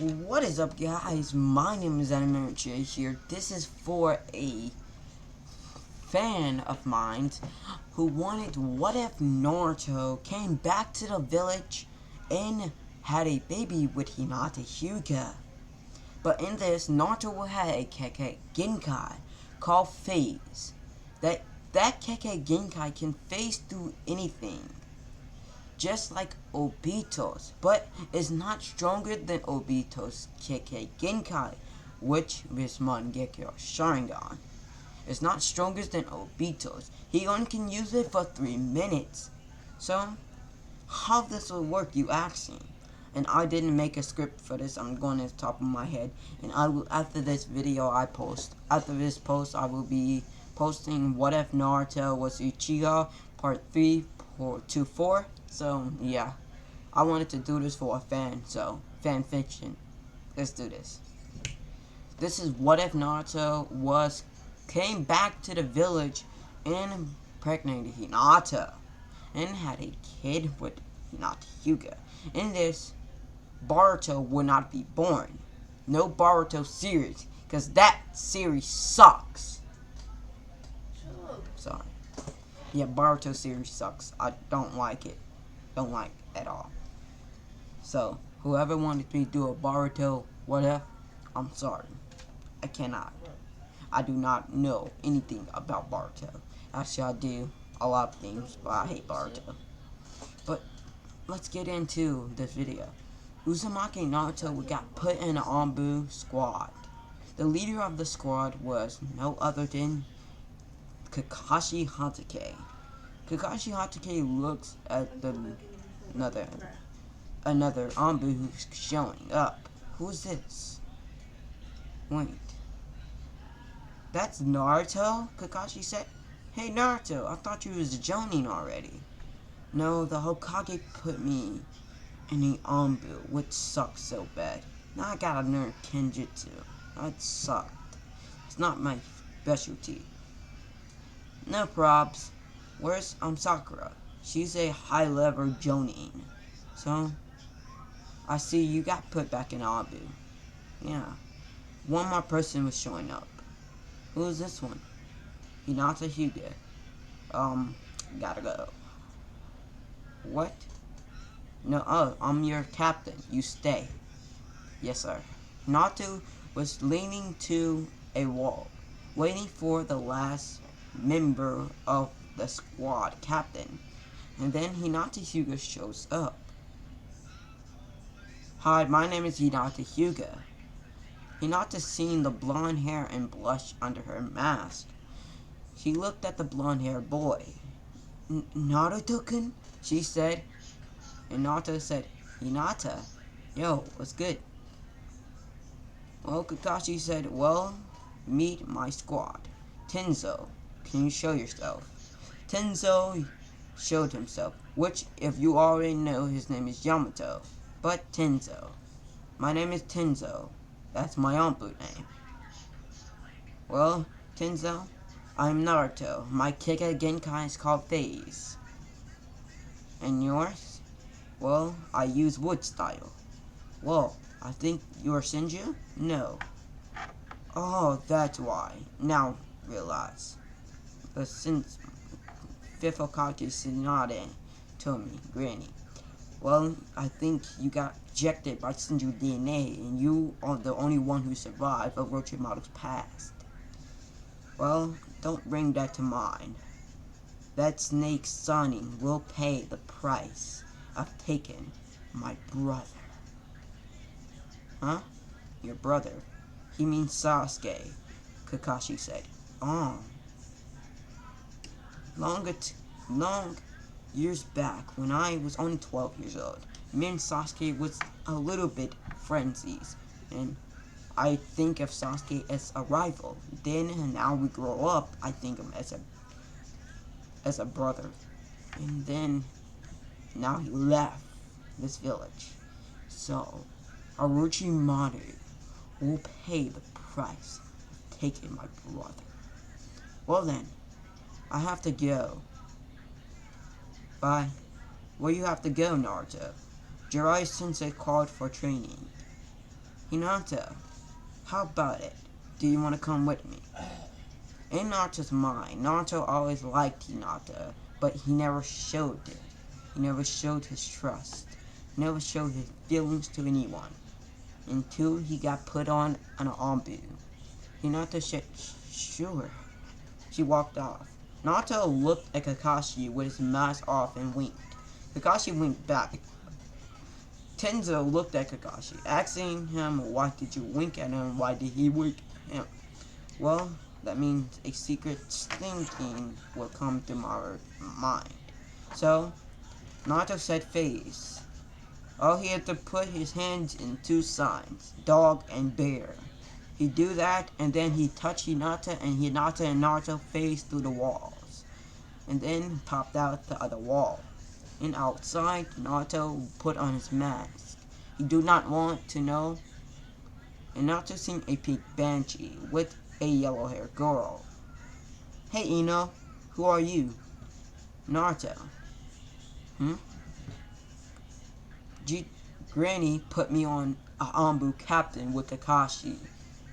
What is up, guys? My name is J here. This is for a fan of mine who wanted what if Naruto came back to the village and had a baby with Hinata Hyuga. But in this, Naruto will have a Kekkei Genkai called Phase. That Kekkei Genkai can phase through anything, just like Obito's, but is not stronger than Obito's Kekkei Genkai, which is Mangekyo Sharingan. It's not stronger than Obito's. He only can use it for 3 minutes. So, how this will work, you asking? And I didn't make a script for this. I'm going to the top of my head. And I will, after this video after this post, I will be posting What If Naruto Was Uchiha Part 3 to 4. So, yeah. I wanted to do this for a fan, so, fan fiction. Let's do this. This is What If Naruto came back to the village and impregnated Hinata and had a kid with Hinata Hyuga. In this, Boruto will not be born. No Boruto series, because that series sucks. Sorry. Yeah, Boruto series sucks. I don't like it. Don't like it at all. So, whoever wanted me to do a Boruto what if, I'm sorry. I cannot. I do not know anything about Boruto. Actually, I do a lot of things, but I hate Boruto. But let's get into this video. Uzumaki Naruto got put in an Anbu squad. The leader of the squad was no other than Kakashi Hatake. Kakashi Hatake looks at another Anbu who's showing up. Who's this? Wait. That's Naruto? Kakashi said. Hey Naruto, I thought you was joining already. No, the Hokage put me in the Anbu, which sucks so bad. Now I gotta learn Kenjutsu. That sucked. It's not my specialty. No probs. Where's Sakura? She's a high-level Jonin. So, I see you got put back in Anbu. Yeah. One more person was showing up. Who is this one? Hinata Hyuga. Gotta go. What? No, I'm your captain. You stay. Yes, sir. Naruto was leaning to a wall, waiting for the last member of the squad captain. And then Hinata Hyuga shows up. Hi, my name is Hinata Hyuga. Hinata seen the blonde hair and blush under her mask. She looked at the blonde-haired boy. Naruto-kun? She said. And Naruto said, Hinata, yo, what's good? Well, Kakashi said, well, meet my squad. Tenzo, can you show yourself? Tenzo showed himself, which, if you already know, his name is Yamato. But Tenzo. My name is Tenzo. That's my Anbu name. Well, Tenzo, I'm Naruto. My Kekkei Genkai is called Phase. And yours? Well, I use wood style. Well, I think you're Senju? No. Oh, that's why. Now realize. Since Fifth Hokage Tsunade told me, Granny. Well, I think you got ejected by Senju DNA, and you are the only one who survived Orochimaru's past. Well, don't bring that to mind. That snake Sonny will pay the price of taking my brother. Huh? Your brother? He means Sasuke, Kakashi said. Oh. Long years back, when I was only 12 years old, me and Sasuke was a little bit frenzies, and I think of Sasuke as a rival. Then, and now we grow up, I think of him as a brother. And then, now he left this village. So, Orochimaru will pay the price of taking my brother. Well then, I have to go. Bye. Where you have to go, Naruto? Jiraiya Sensei called for training. Hinata, how about it? Do you want to come with me? In Naruto's mind, Naruto always liked Hinata, but he never showed it. He never showed his trust. He never showed his feelings to anyone until he got put on an Ambu. Hinata said, sure. She walked off. Naruto looked at Kakashi with his mask off and winked. Kakashi winked back. Tenzo looked at Kakashi, asking him, why did you wink at him? Why did he wink at him? Well, that means a secret thinking will come to my mind. So, Naruto said face. All he had to put his hands in two signs, dog and bear. He do that, and then he touched Hinata, and Hinata and Naruto phased through the walls, and then popped out the other wall. And outside, Naruto put on his mask. He do not want to know. And Naruto seen a pink banshee with a yellow-haired girl. Hey, Ino, who are you? Naruto. Granny put me on a Ambu captain with Kakashi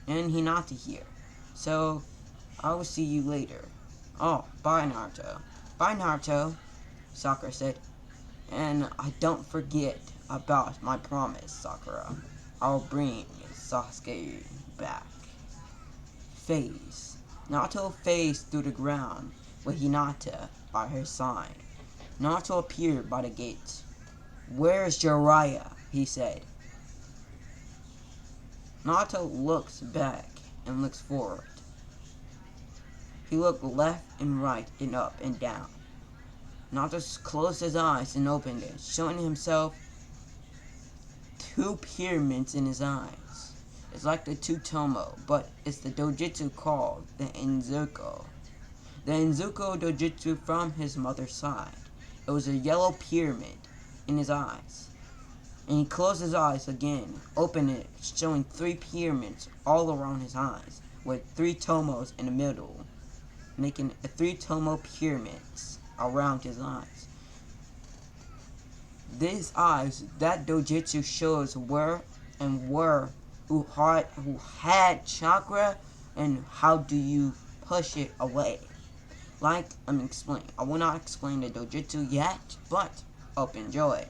and Hinata here. So, I will see you later. Oh, bye, Naruto. Bye, Naruto, Sakura said. And I don't forget about my promise, Sakura. I'll bring Sasuke back. Phase. Naruto phased through the ground with Hinata by her side. Naruto appeared by the gate. Where's Jiraiya? He said. Naruto looks back and looks forward. He looked left and right and up and down. Naruto closed his eyes and opened it, showing himself two pyramids in his eyes. It's like the two Tomo, but it's the dojutsu called the Enzuko. The Enzuko dojutsu from his mother's side. It was a yellow pyramid in his eyes. And he closed his eyes again, opened it, showing three pyramids all around his eyes, with three Tomos in the middle, making three Tomo pyramids around his eyes. These eyes, that dojutsu shows where who had chakra and how do you push it away. Like I'm explaining. I will not explain the dojutsu yet, but hope you enjoy.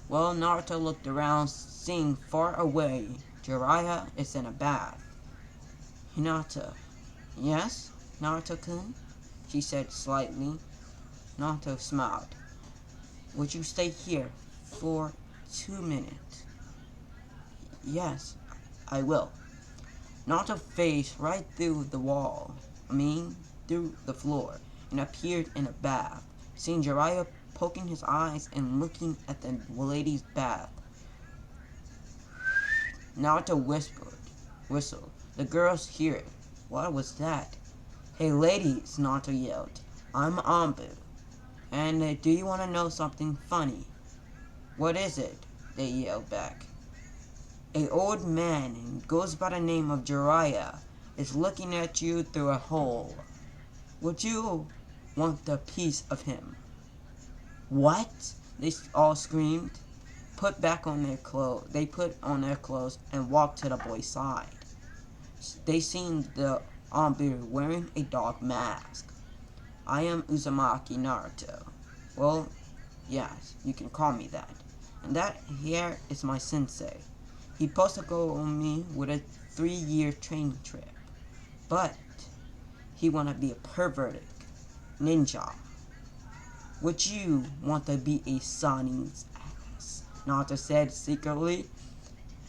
Well, Naruto looked around, seeing far away Jiraiya is in a bath. Hinata. Yes, Naruto-kun? She said slightly. Naruto smiled. Would you stay here for 2 minutes? Yes, I will. Naruto faced right through the wall. Through the floor, and appeared in a bath. Seeing Jiraiya poking his eyes and looking at the lady's bath. Naruto whistled. The girls hear it. What was that? Hey ladies, Naruto yelled. I'm Ambu. And do you want to know something funny? What is it? They yelled back. A old man goes by the name of Jiraiya is looking at you through a hole. Would you want a piece of him? What? They all screamed. They put on their clothes and walked to the boy's side. They seen the Ambu wearing a dog mask. I am Uzumaki Naruto. Well, yes, you can call me that. And that here is my sensei. He supposed to go on me with a 3-year training trip. But he wanna be a perverted ninja. Would you want to be a Soni's ass? Naruto said secretly.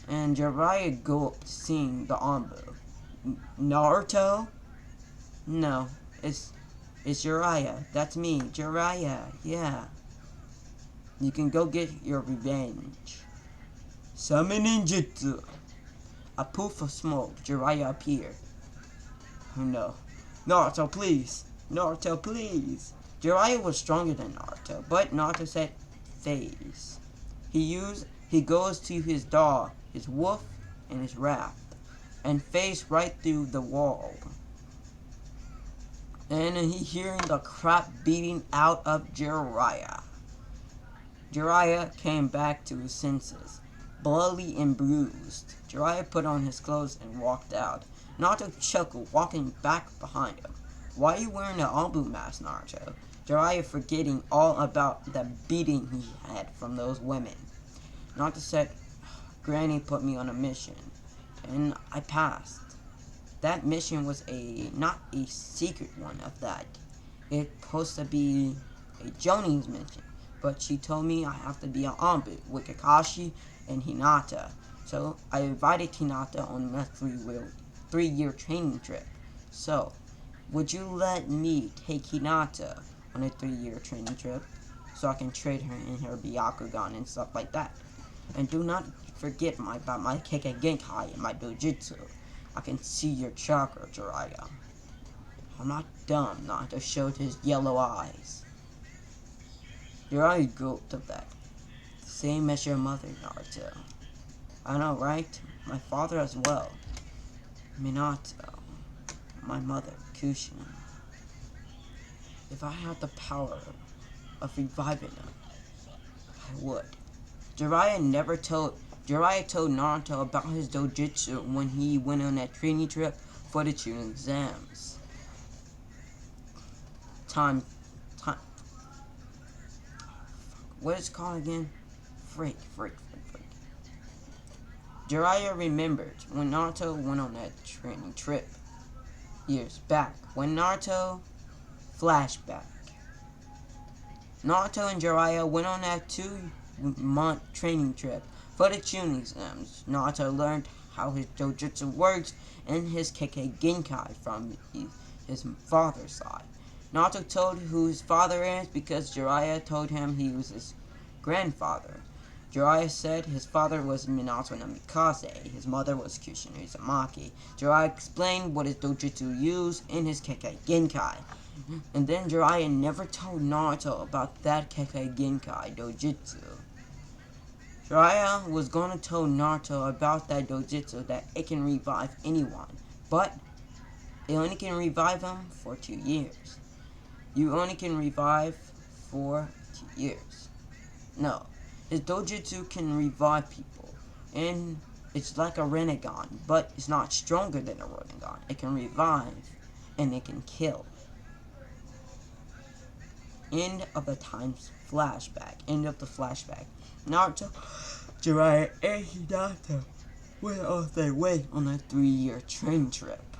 And Jiraiya gulped, seeing the Ambu. Naruto? No, it's Jiraiya. That's me, Jiraiya. Yeah. You can go get your revenge. Summon ninjutsu. A poof of smoke. Jiraiya appeared. Oh no. Naruto, please. Naruto, please. Jiraiya was stronger than Naruto, but Naruto said phase. He goes to his dog, his wolf, and his raft, and phased right through the wall. And he hearing the crap beating out of Jiraiya. Jiraiya came back to his senses. bloody and bruised. Jiraiya put on his clothes and walked out. Naruto chuckled, walking back behind him. "Why are you wearing an Ambu mask, Naruto?" Jiraiya forgetting all about the beating he had from those women. Naruto said, "Granny put me on a mission, and I passed. That mission was not a secret one of that. It's supposed to be a Jonin's mission, but she told me I have to be an Ambu with Kakashi and Hinata. So I invited Hinata on a 3-year training trip. So, would you let me take Hinata on a 3-year training trip so I can trade her in her Byakugan and stuff like that? And do not forget about my Kekkei Genkai and my Dojutsu. I can see your chakra, Jiraiya." "I'm not dumb," Naruto showed his yellow eyes. Jiraiya gulped at that. "Same as your mother, Naruto." "I know, right? My father as well. Minato. My mother, Kushina. If I had the power of reviving them, I would." Jiraiya told Naruto about his dojutsu when he went on that training trip for the Chunin exams. What is it called again? Freak. Jiraiya remembered when Naruto went on that training trip years back. Flashback. Naruto and Jiraiya went on that 2-month training trip for the Chunin exams. Naruto learned how his dojutsu works and his Kekkei Genkai from his father's side. Naruto told who his father is because Jiraiya told him he was his grandfather. Jiraiya said his father was Minato no Mikase, his mother was Kushina Uzumaki. Jiraiya explained what his dojutsu used in his Kekkei Genkai. And then Jiraiya never told Naruto about that Kekkei Genkai dojutsu. Jiraiya was going to tell Naruto about that dojutsu that it can revive anyone, but it only can revive him for 2 years. You only can revive for 2 years. No, his dojutsu can revive people, and it's like a Rinnegan, but it's not stronger than a Rinnegan. It can revive, and it can kill. End of the flashback. Naruto, Jiraiya, and Hinata went on their way on a 3-year training trip.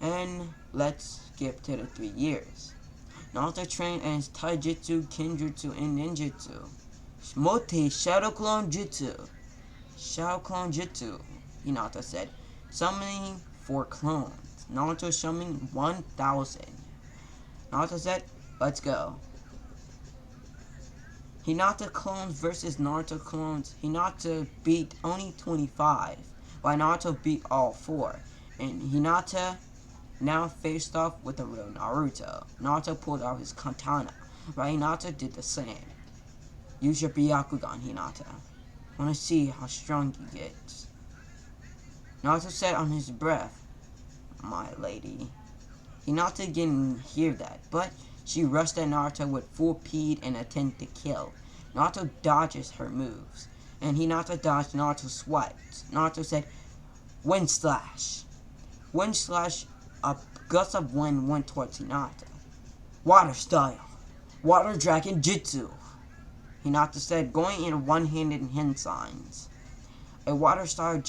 And let's skip to the 3 years. Naruto trained in his Taijutsu, Kenjutsu, and Ninjutsu. Mote Shadow Clone Jutsu. Hinata said. Summoning 4 clones. Naruto summoning 1,000. Naruto said, "Let's go." Hinata clones versus Naruto clones. Hinata beat only 25, while Naruto beat all 4. And Hinata now faced off with the real Naruto. Naruto pulled out his katana, while Hinata did the same. "Use your Byakugan, Hinata. I want to see how strong you get." Naruto said on his breath, "My lady." Hinata didn't hear that, but she rushed at Naruto with full speed and attempt to kill. Naruto dodges her moves, and Hinata dodged Naruto's swipes. Naruto said, "Wind slash." Wind slash, a gust of wind went towards Hinata. "Water style. Water dragon jutsu." Hinata said, going in one-handed hand signs. A water style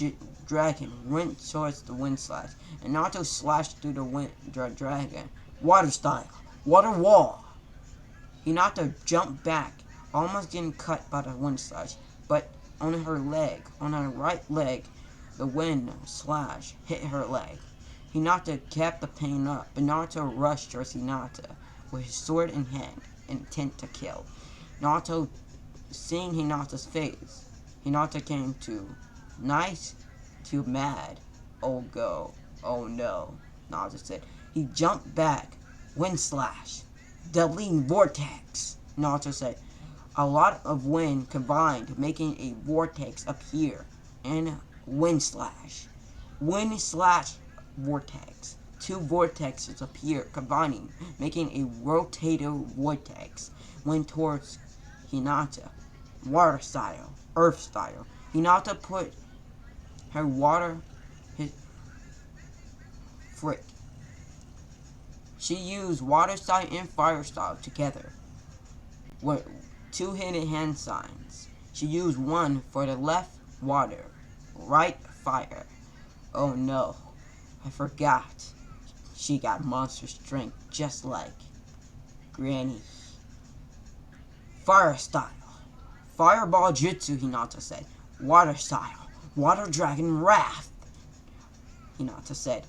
dragon went towards the wind slash, and Naruto slashed through the dragon. "Water style. Water wall." Hinata jumped back, almost getting cut by the wind slash, but on her right leg, the wind slash hit her leg. Hinata kept the pain up, but Naruto rushed towards Hinata with his sword in hand, intent to kill. Naruto, seeing Hinata's face, Hinata came to nice to mad. "Oh go, oh no," Naruto said. He jumped back. Wind slash. Deadly vortex, Naruto said. A lot of wind combined, making a vortex appear, and wind slash. Wind slash vortex. 2 vortexes appear, combining, making a rotating vortex. Went towards Hinata. Water style, earth style. Hinata put her water, his frick. She used water style and fire style together with two hidden hand signs. She used one for the left water, right fire. Oh no, I forgot. She got monster strength just like Granny. Fire style. Fireball Jutsu, Hinata said. Water style. Water Dragon Wrath, Hinata said.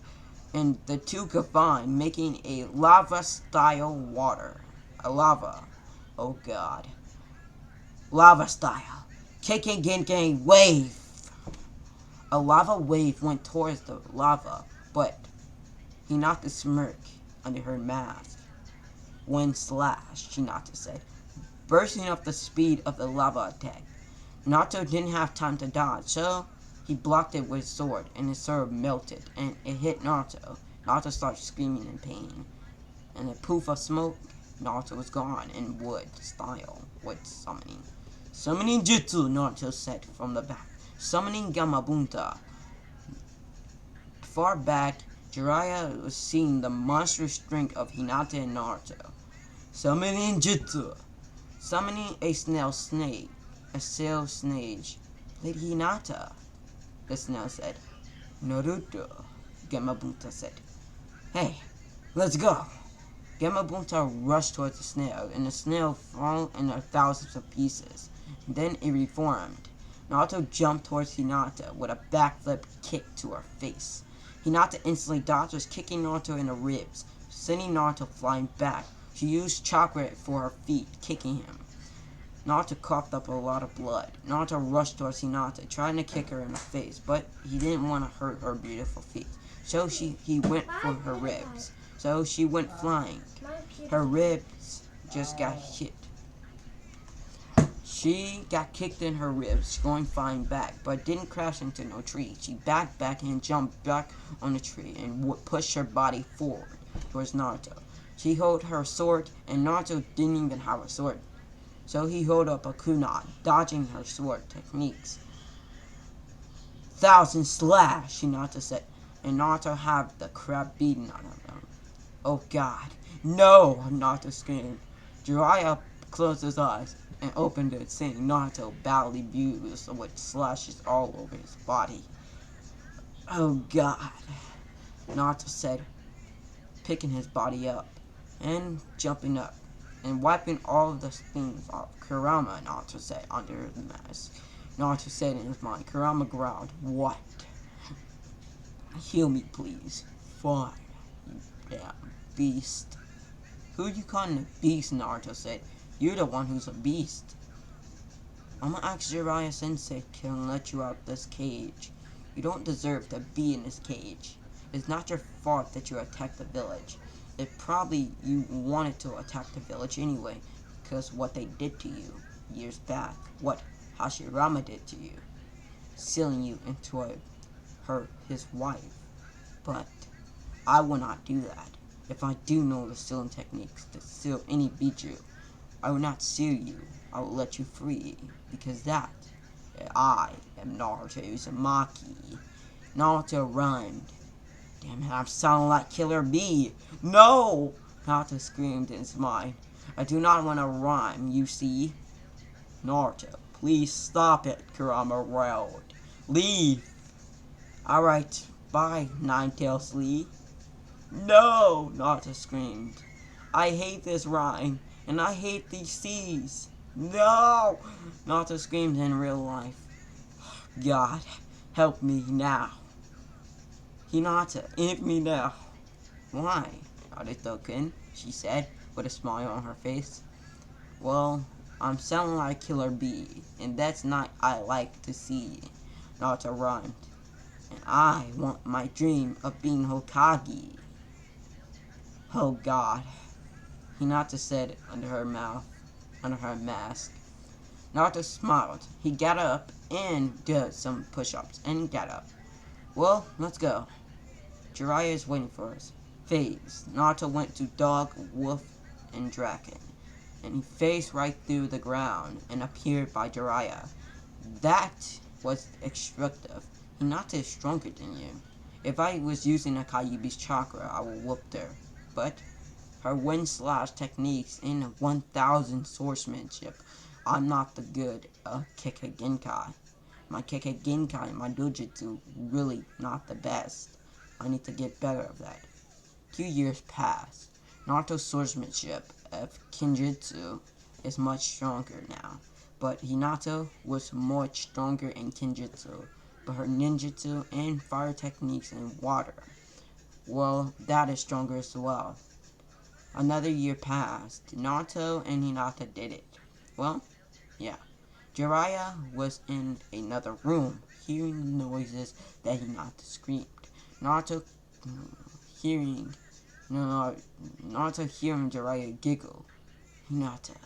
And the two combined, making a lava style water. A lava. Oh god. Lava style. Kicking Gengen wave. A lava wave went towards the lava, but Hinata smirk under her mask. Wind slash, Hinata said, bursting up the speed of the lava attack. Naruto didn't have time to dodge, so he blocked it with his sword, and his sword melted, and it hit Naruto. Naruto started screaming in pain. And a poof of smoke, Naruto was gone in wood style with summoning. Summoning Jutsu, Naruto said from the back. Summoning Gamabunta. Far back, Jiraiya was seeing the monstrous strength of Hinata and Naruto. Summoning Jutsu. Summoning a snail snake. A sail snage. Lady Hinata, the snail said. Naruto, Gamabunta said. Hey, let's go. Gamabunta rushed towards the snail, and the snail fell into thousands of pieces. Then it reformed. Naruto jumped towards Hinata with a backflip kick to her face. Hinata instantly dodged, kicking Naruto in the ribs, sending Naruto flying back. She used chakra for her feet, kicking him. Naruto coughed up a lot of blood. Naruto rushed towards Hinata, trying to kick her in the face, but he didn't want to hurt her beautiful feet. So he went for her ribs. So she went flying. Her ribs just got hit. She got kicked in her ribs, going flying back, but didn't crash into no tree. She backed back and jumped back on the tree and pushed her body forward towards Naruto. She held her sword, and Naruto didn't even have a sword. So he held up a kunai, dodging her sword techniques. Thousand slash, Hinata said, and Naruto had the crap beaten out of him. Oh god, no, Naruto screamed. Jiraiya closed his eyes and opened it, seeing Naruto badly bruised with slashes all over his body. Oh god, Naruto said, picking his body up and jumping up and wiping all of the things off. Kurama, Naruto said under the mask. Naruto said in his mind. Kurama growled, what? Heal me, please. Fine, you damn beast. Who you calling a beast, Naruto said. You're the one who's a beast. I'm gonna ask Jiraiya Sensei can let you out this cage. You don't deserve to be in this cage. It's not your fault that you attacked the village. It probably you wanted to attack the village anyway, because what they did to you years back, what Hashirama did to you, sealing you into his wife. But I will not do that. If I do know the sealing techniques to seal any Biju, I will not seal you. I will let you free, because I am Naruto Uzumaki. Naruto rhymed. Damn it, I'm sounding like Killer Bee. No! Naruto screamed in his mind. I do not want to rhyme, you see. Naruto, please stop it, Kurama wailed. Leave. Alright, bye, Ninetales Lee. No! Naruto screamed. I hate this rhyme, and I hate these seas. No! Naruto screamed in real life. God, help me now. Hinata, help me now. Why, Naruto-kun? She said, with a smile on her face. Well, I'm sounding like Killer Bee, and that's not I like to see. Naruto rhymed. And I want my dream of being Hokage. Oh God. Hinata said under her mask. Naruto smiled. He got up and did some push-ups and got up. Well, let's go. Jiraiya is waiting for us. Phase. Naruto went to dog, wolf, and dragon, and he phased right through the ground and appeared by Jiraiya. That was destructive. Hinata is stronger than you. If I was using a Kyuubi's chakra, I would whoop her. But her wind slash techniques in 1000 swordsmanship, I'm not the good Kekkei Genkai. My Kekkei Genkai, my dojutsu, really not the best. I need to get better of that. 2 years pass. Naruto's swordsmanship of Kinjutsu is much stronger now, but Hinata was much stronger in Kinjutsu, but her ninjutsu and fire techniques in water, well, that is stronger as well. Another year passed. Naruto and Hinata did it. Well, yeah. Jiraiya was in another room, hearing noises that Hinata screamed. Naruto hearing Naruto hearing Jiraiya giggle. Hinata.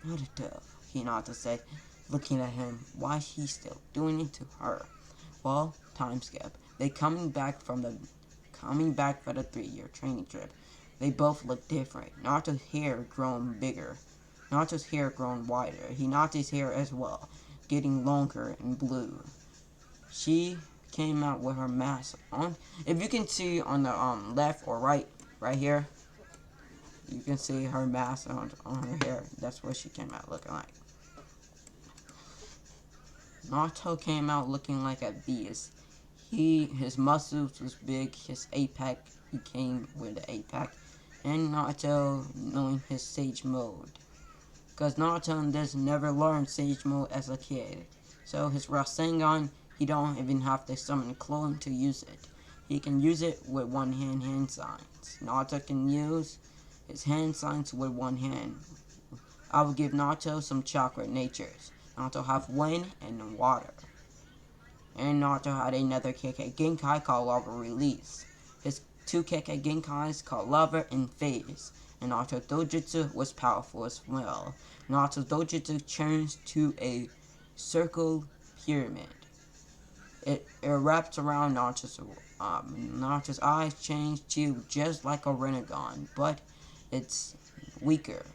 Naruto, Hinata said, looking at him. Why is he still doing it to her? Well, time skip. They coming back for the 3-year training trip. They both look different. Naruto's hair grown bigger. Naruto's hair grown wider. Hinata's hair as well, getting longer and blue. She came out with her mask on. If you can see on the left or right here, you can see her mask on her hair. That's what she came out looking like. Naruto came out looking like a beast. His muscles was big. His apex, he came with the apex, and Naruto knowing his Sage mode. Cause Naruto does never learn Sage mode as a kid, so his Rasengan, he don't even have to summon a clone to use it. He can use it with one hand signs. Naruto can use his hand signs with one hand. I will give Naruto some chakra natures. Naruto have wind and water. And Naruto had another Kekkei Genkai called Lava Release. His 2 Kekkei Genkais called Lava and Phase. And Naruto's dojutsu was powerful as well. Naruto's dojutsu turns to a circle pyramid. It wraps around Naruto's eyes change to just like a Rinnegan, but it's weaker.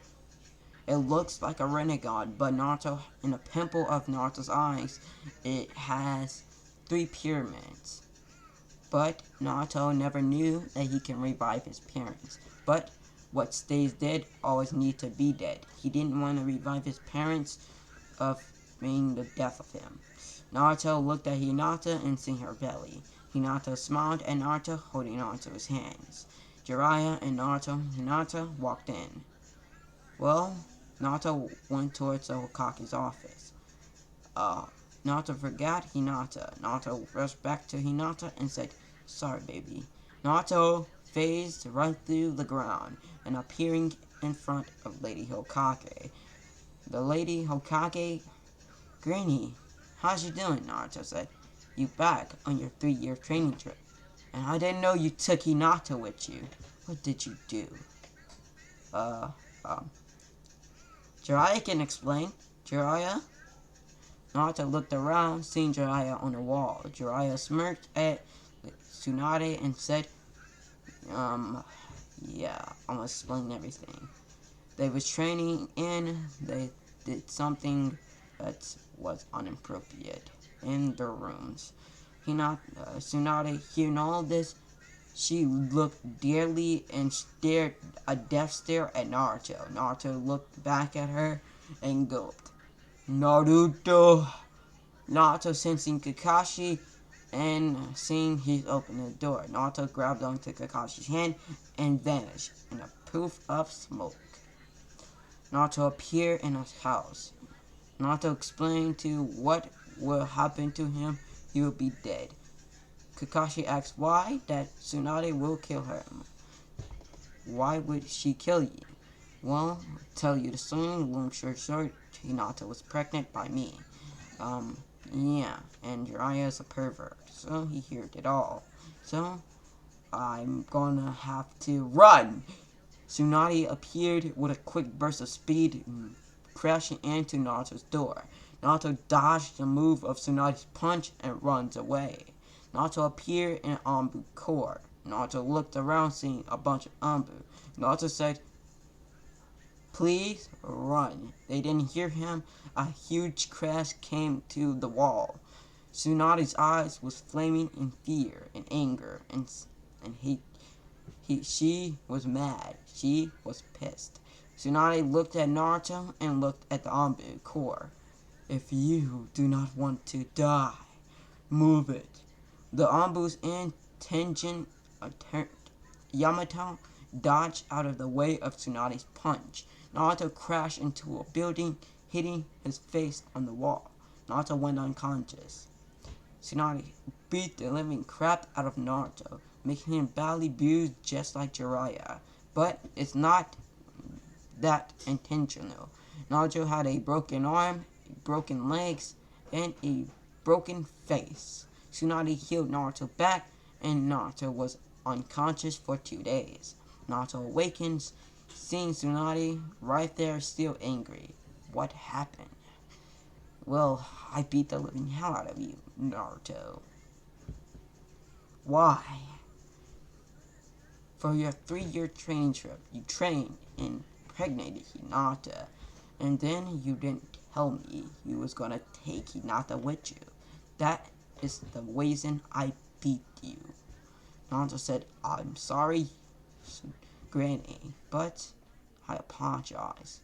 It looks like a Rinnegan, but Naruto, in the pimple of Naruto's eyes, it has 3 pyramids. But Naruto never knew that he can revive his parents. But what stays dead always need to be dead. He didn't want to revive his parents of being the death of him. Naruto looked at Hinata and seen her belly. Hinata smiled at Naruto, holding on to his hands. Jiraiya and Hinata walked in. Well, Naruto went towards the Hokage's office. Naruto forgot Hinata. Naruto rushed back to Hinata and said, "Sorry, baby." Naruto phased right through the ground and appearing in front of Lady Hokage. The Lady Hokage, "Granny, how's you doing?" Naruto said. "You back on your 3-year training trip. And I didn't know you took Hinata with you. What did you do?" Jiraiya can explain. Jiraiya? Naruto looked around, seeing Jiraiya on the wall. Jiraiya smirked at Tsunade and said, yeah, I'm gonna explain everything. They was training and they did something that was inappropriate in their rooms. Tsunade, hearing all this, she looked dearly and stared a death stare at Naruto. Naruto looked back at her and gulped. Naruto! Naruto sensing Kakashi and seeing he opened the door. Naruto grabbed onto Kakashi's hand and vanished in a poof of smoke. Naruto appeared in his house. Naruto explained to what will happen to him. He will be dead. Kakashi asked why that Tsunade will kill him. Why would she kill you? Well, I'll tell you the story. Long story short, Hinata was pregnant by me. Yeah, and Jiraiya is a pervert, so he heard it all. So, I'm gonna have to run! Tsunade appeared with a quick burst of speed, crashing into Naruto's door. Naruto dodged the move of Tsunade's punch and runs away. Naruto appeared in an Anbu court. Naruto looked around, seeing a bunch of Anbu. Naruto said, Please run. They didn't hear him. A huge crash came to the wall. Tsunade's eyes was flaming in fear and anger, and she was mad. She was pissed. Tsunade looked at Naruto and looked at the Anbu core. If you do not want to die, move it. The Anbu's and Tenjin Yamato dodged out of the way of Tsunade's punch. Naruto crashed into a building, hitting his face on the wall. Naruto went unconscious. Tsunade beat the living crap out of Naruto, making him badly bruised just like Jiraiya. But it's not that intentional. Naruto had a broken arm, broken legs, and a broken face. Tsunade healed Naruto back, and Naruto was unconscious for 2 days. Naruto awakens, seeing Tsunade right there, still angry. What happened? Well, I beat the living hell out of you, Naruto. Why? For your 3-year training trip, you trained and impregnated Hinata, and then you didn't tell me you was gonna take Hinata with you. That is the reason I beat you. Naruto said, I'm sorry, Granny, but I apologize.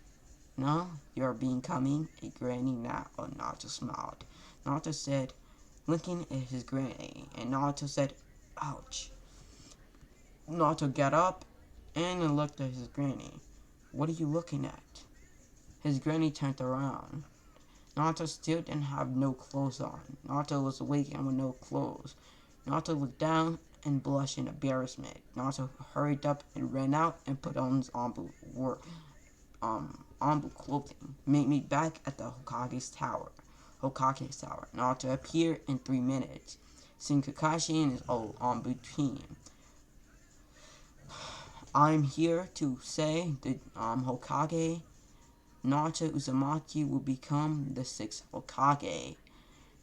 No, you're becoming a granny now. Oh, Naruto smiled. Naruto said, looking at his granny, and Naruto said, ouch. Naruto got up and looked at his granny. What are you looking at? His granny turned around. Naruto still didn't have no clothes on. Naruto was awake and with no clothes. Naruto looked down and blushed in embarrassment. Naruto hurried up and ran out and put on his Anbu clothing. Meet me back at the Hokage's tower. Naruto appeared in 3 minutes, seeing Kakashi and his old Anbu team. I'm here to say that Hokage Naruto Uzumaki will become the 6th Hokage.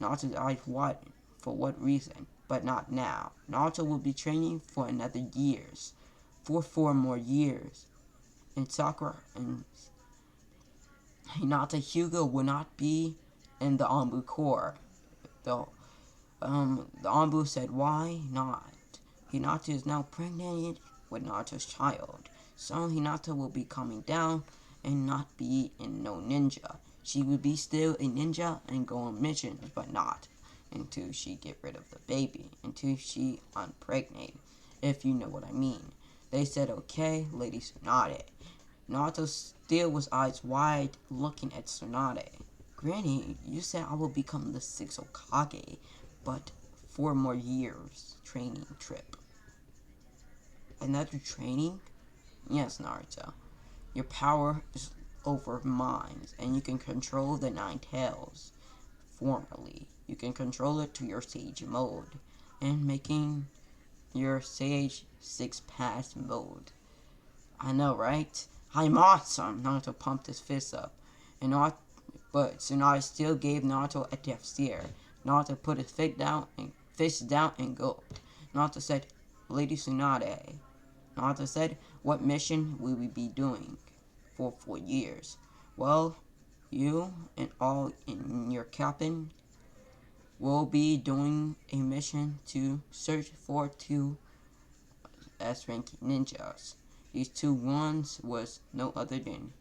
Naruto's eyes widened. For what reason? But not now. Naruto will be training for another years. For 4 more years. And Sakura and Hinata Hyuga will not be in the Anbu Corps. The Anbu said, why not? Hinata is now pregnant with Naruto's child. So Hinata will be coming down and not be in no ninja. She will be still a ninja and go on missions, but not until she get rid of the baby, until she unpregnate, if you know what I mean. They said, okay, Lady Tsunade. Naruto still was eyes wide, looking at Tsunade. Granny, you said I will become the 6th Hokage, but 4 more years training trip. Another training? Yes, Naruto. Your power is over minds, and you can control the 9 tails. Formerly, you can control it to your Sage mode, and making your Sage 6 pass mode. I know, right? I'm awesome! Naruto pumped his fist up, but Tsunade still gave Naruto a death stare. Naruto put his fist down and gulped. Naruto said, Lady Tsunade. Naruto said, what mission will we be doing for 4 years? Well, you and all in your cabin will be doing a mission to search for 2 S-rank ninjas. These 2 ones was no other than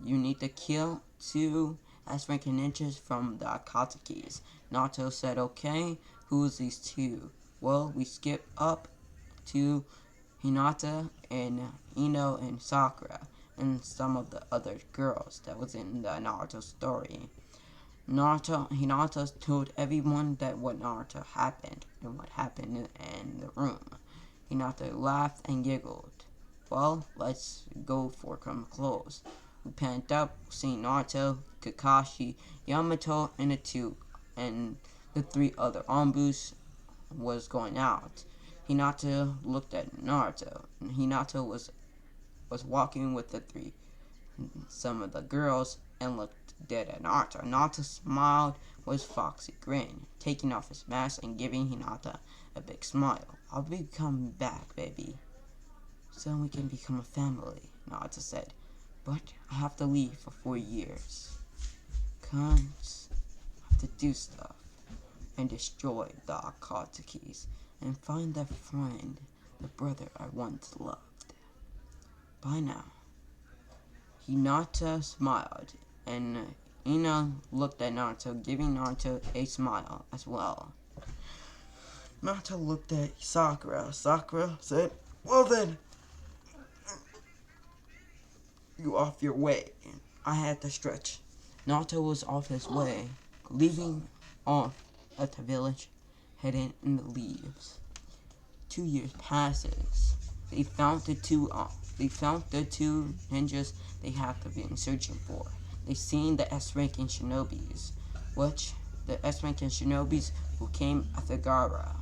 you need to kill 2 S-rank ninjas from the Akatsukis. Naruto said, okay, who's these 2? Well, we skip up to Hinata and Ino and Sakura and some of the other girls that was in the Naruto story. Hinata told everyone that what Naruto happened and what happened in the room. Hinata laughed and giggled. Well, let's go for some clothes. We panned up, seeing Naruto, Kakashi, Yamato, and the 3 other Anbus was going out. Hinata looked at Naruto. Hinata was walking with some of the girls and looked dead at Naruto. Naruto smiled with a foxy grin, taking off his mask and giving Hinata a big smile. I'll be coming back, baby. So we can become a family, Naruto said. but I have to leave for 4 years. Cause I have to do stuff and destroy the Akatsukis and find the friend, the brother I once loved. By now, Hinata smiled, and Ina looked at Naruto, giving Naruto a smile as well. Naruto looked at Sakura. Sakura said, "Well then, you off your way." I had to stretch. Naruto was off his way, leaving off at the village, heading in the leaves. 2 years passes. They found the two ninjas they have been searching for. They seen the S-ranking shinobis, which the S-ranking shinobis who came after Gaara.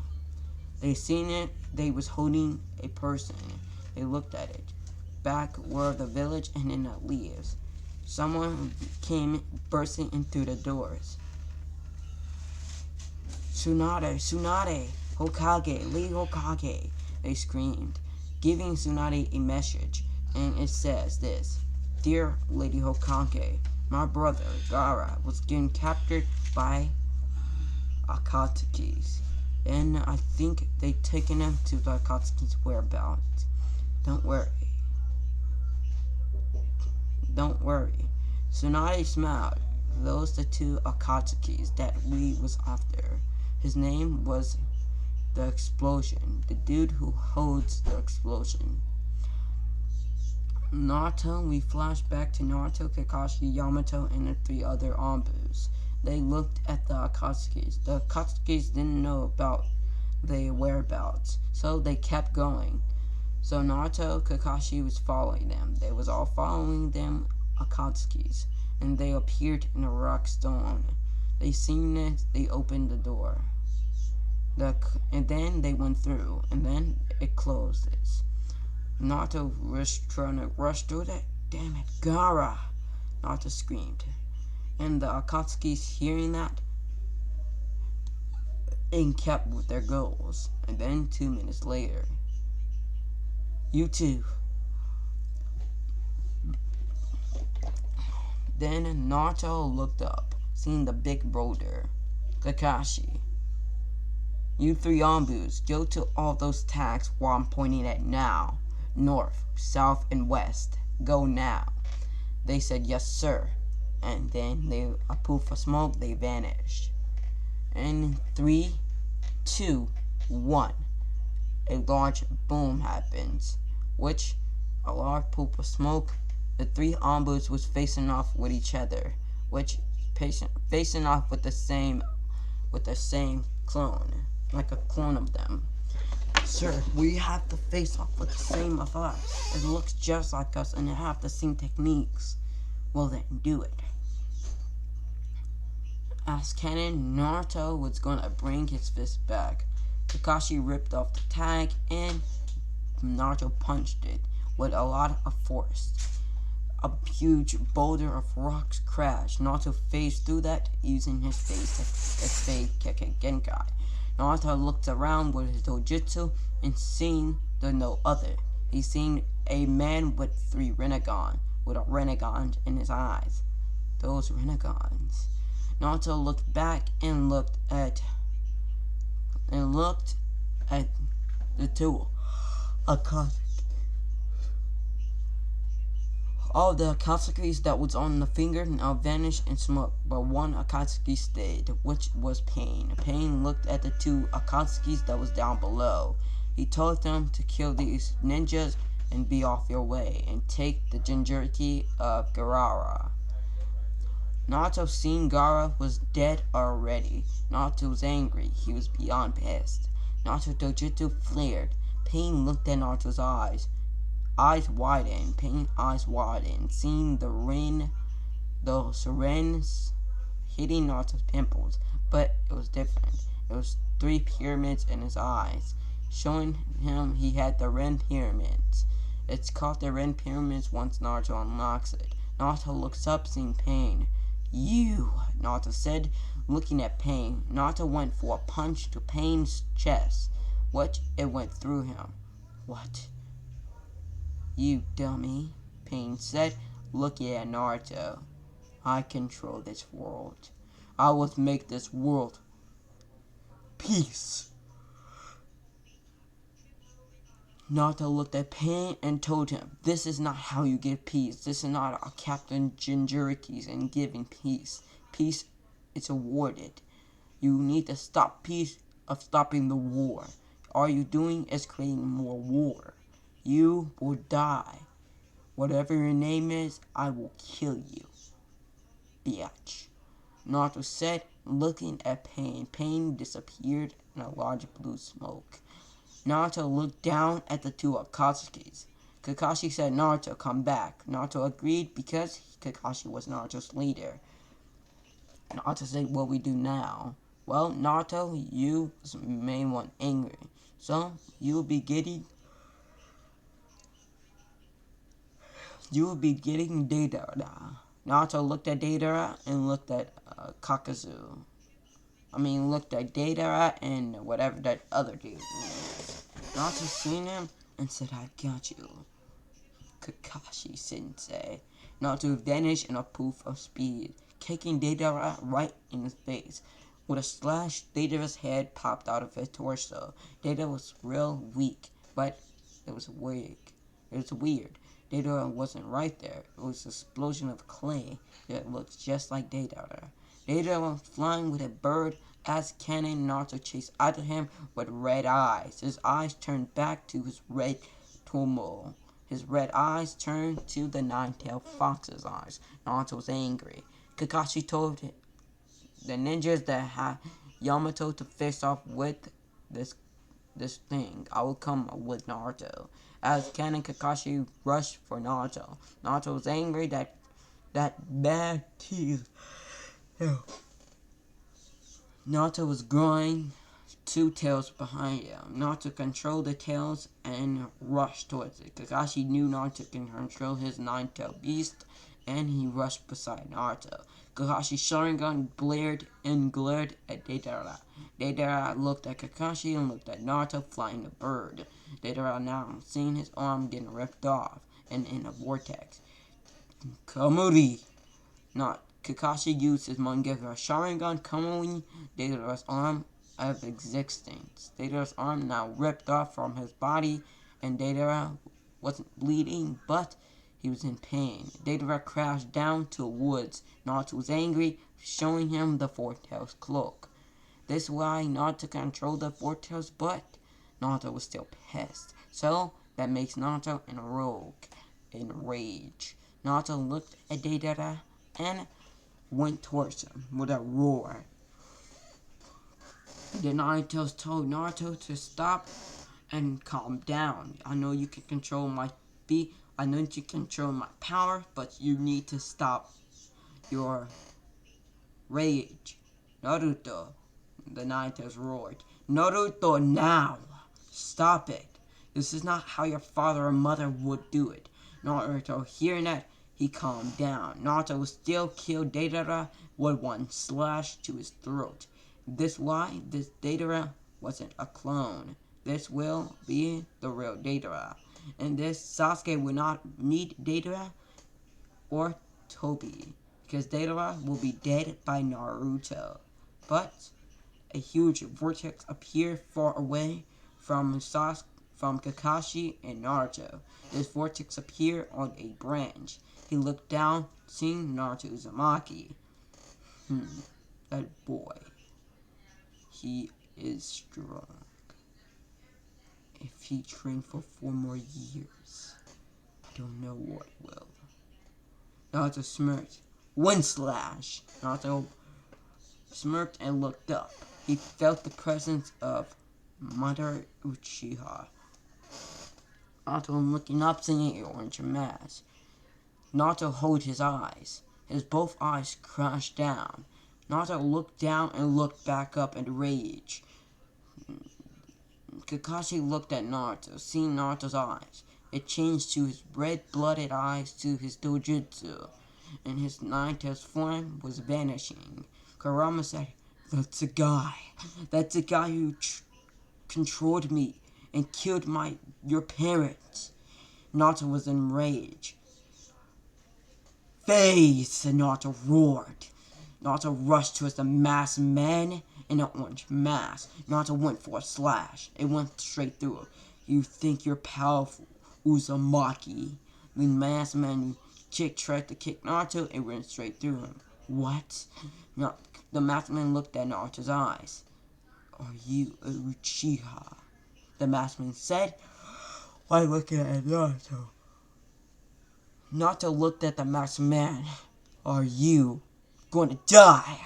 They seen it. They was holding a person. They looked at it. Back were the village and in the leaves. Someone came bursting in through the doors. Tsunade, Hokage, Lady Hokage, they screamed, giving Tsunade a message, and it says this: "Dear Lady Hokage, my brother, Gaara, was getting captured by Akatsukis, and I think they taken him to the Akatsuki's whereabouts. Don't worry. Don't worry." Tsunade smiled. Those the two Akatsukis that we was after. His name was the Explosion, the dude who holds the explosion. Naruto, we flash back to Naruto, Kakashi, Yamato, and the 3 other Anbus. They looked at the Akatsukis. The Akatsukis didn't know about their whereabouts, so they kept going. So Naruto, Kakashi was following them. They was all following them Akatsukis, and they appeared in a rock stone. They seen it, they opened the door. And then they went through, and then it closed. Naruto was trying to rush through that. "Damn it, Gaara!" Naruto screamed. And the Akatsukis, hearing that, and kept with their goals. And then 2 minutes later, "You too." Then Naruto looked up, seeing the big boulder. "Kakashi, you 3 Anbus, go to all those tags where I'm pointing at now. North, south, and west. Go now." They said, "Yes, sir." And then a poof of smoke, they vanished. In 3, 2, 1, a large boom happens, which a large poof of smoke. The 3 Anbus was facing off with each other, which facing off with the same clone, like a clone of them. "Sir, we have to face off with the same of us. It looks just like us and it have the same techniques." "Well then, do it." As Canon, Naruto was gonna bring his fist back. Kakashi ripped off the tag and Naruto punched it with a lot of force. A huge boulder of rocks crashed. Naruto phased through that, using his face Keke Genkai. Naruto looked around with his dojutsu and seen no other. He seen a man with 3 Rinnegan, with a Rinnegan in his eyes. Those Rinnegans. Naruto looked back and looked at the 2 Akatsuki. All the Akatsukis that was on the finger now vanished in smoke, but 1 Akatsuki stayed, which was Pain. Pain looked at the 2 Akatsukis that was down below. He told them to kill these ninjas and be off your way, and take the Jinchuriki of Gaara. Naruto, seeing Gaara was dead already. Naruto was angry. He was beyond pissed. Naruto's dojutsu flared. Pain looked at Naruto's eyes. Eyes widened. Pain eyes widened. Seeing those syringes hitting Naruto's pimples. But it was different. It was 3 pyramids in his eyes, showing him he had the Ren pyramids. It's called the Ren pyramids once Naruto unlocks it. Naruto looks up, seeing Pain. "You," Naruto said, looking at Pain. Naruto went for a punch to Pain's chest, which it went through him. "What?" "You dummy," Pain said, Look at Naruto. I control this world. I will make this world peace. Naruto looked at Pain and told him, this is not how you get peace. This is not a Captain Jinchurikis and giving peace. Peace is awarded. You need to stop peace of stopping the war. All you're doing is creating more war. You will die. Whatever your name is, I will kill you. Biatch. Naruto said, looking at Pain. Pain disappeared in a large blue smoke. Naruto looked down at the two Akatsuki's. Kakashi said, Naruto, come back. Naruto agreed because Kakashi was Naruto's leader. Naruto said, what we do now? Well, Naruto, you was the main one angry. So, you'll be getting Deidara. Naruto looked at Deidara and looked at Kakazu. Looked at Deidara and whatever that other dude is. Naruto seen him and said, I got you. Kakashi Sensei. Naruto vanished in a poof of speed, kicking Deidara right in his face. With a slash, Deidara's head popped out of his torso. Deidara was real weak, but it was weird. Deidara wasn't right there. It was an explosion of clay that looked just like Deidara. Deidara was flying with a bird as Cannon Naruto chased after him with red eyes. His eyes turned back to his red Tomo. His red eyes turned to the nine-tailed fox's eyes. Naruto was angry. Kakashi told the ninjas that had Yamato to face off with this thing. I will come with Naruto. As Ken and Kakashi rushed for Naruto. Naruto was angry that bad teeth. Naruto was growing two tails behind him. Naruto controlled the tails and rushed towards it. Kakashi knew Naruto can control his nine-tailed beast, and he rushed beside Naruto. Kakashi's Sharingan blared and glared at Deidara. Deidara looked at Kakashi and looked at Naruto flying a bird. Deidara now seen his arm getting ripped off and in a vortex. Kamuri! Not Kakashi used his Mangekyo Sharingan, Kamui Deidara's arm out of existence. Deidara's arm now ripped off from his body, and Deidara wasn't bleeding, but he was in pain. Deidara crashed down to the woods. Naruto was angry, showing him the Four-Tails cloak. This is why Naruto controlled the Four-Tails, but Naruto was still pissed. So, that makes Naruto enraged. Naruto looked at Deidara and went towards him with a roar. The Nine-Tails told Naruto to stop and calm down. I know you can control my I know you can control my power, but you need to stop your rage. Naruto, the Nine-Tails roared. Naruto, now! Stop it. This is not how your father or mother would do it. Naruto, hearing that, he calmed down. Naruto would still kill Deidara with one slash to his throat. This why this Deidara wasn't a clone. This will be the real Deidara. And this Sasuke will not meet Deidara or Tobi, because Deidara will be dead by Naruto. But a huge vortex appeared far away from Kakashi and Naruto. This vortex appeared on a branch. He looked down, seeing Naruto Uzumaki. That boy. He is strong. If he trained for 4 more years, I don't know what will. Naruto smirked. Wind slash! Naruto smirked and looked up. He felt the presence of Mother Uchiha. Naruto looking up, seeing an orange mask. Naruto held his eyes. His both eyes crashed down. Naruto looked down and looked back up in rage. Kakashi looked at Naruto, seeing Naruto's eyes. It changed to his red-blooded eyes to his dojutsu, and his nine-tails form was vanishing. Kurama said, That's a guy who controlled me and killed your parents. Naruto was enraged. face! Naruto roared. Naruto rushed towards the masked man in an orange mask. Naruto went for a slash. It went straight through him. You think you're powerful, Uzumaki. The masked man tried to kick Naruto, it went straight through him. What? No, the masked man looked at Naruto's eyes. Are you a Uchiha? The masked man said, while looking at Naruto. Naruto looked at the masked man. Are you going to die?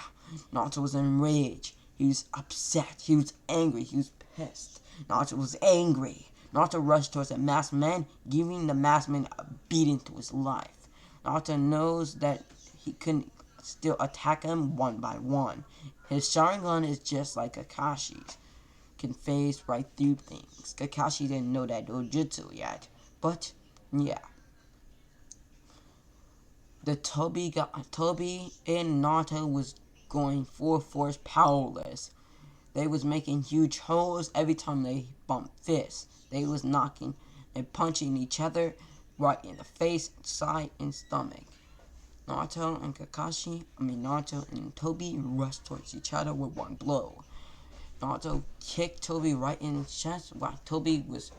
Naruto was enraged. He was upset. He was angry. He was pissed. Naruto was angry. Naruto rushed towards the masked man, giving the masked man a beating to his life. Naruto knows that he can still attack him one by one. His Sharingan is just like Kakashi's. Can phase right through things. Kakashi didn't know that Dojutsu yet. But, yeah. Toby and Naruto was going full force powerless. They was making huge holes every time they bumped fists. They was knocking and punching each other right in the face, side, and stomach. Naruto and Toby rushed towards each other with one blow. Naruto kicked Toby right in the chest while Toby was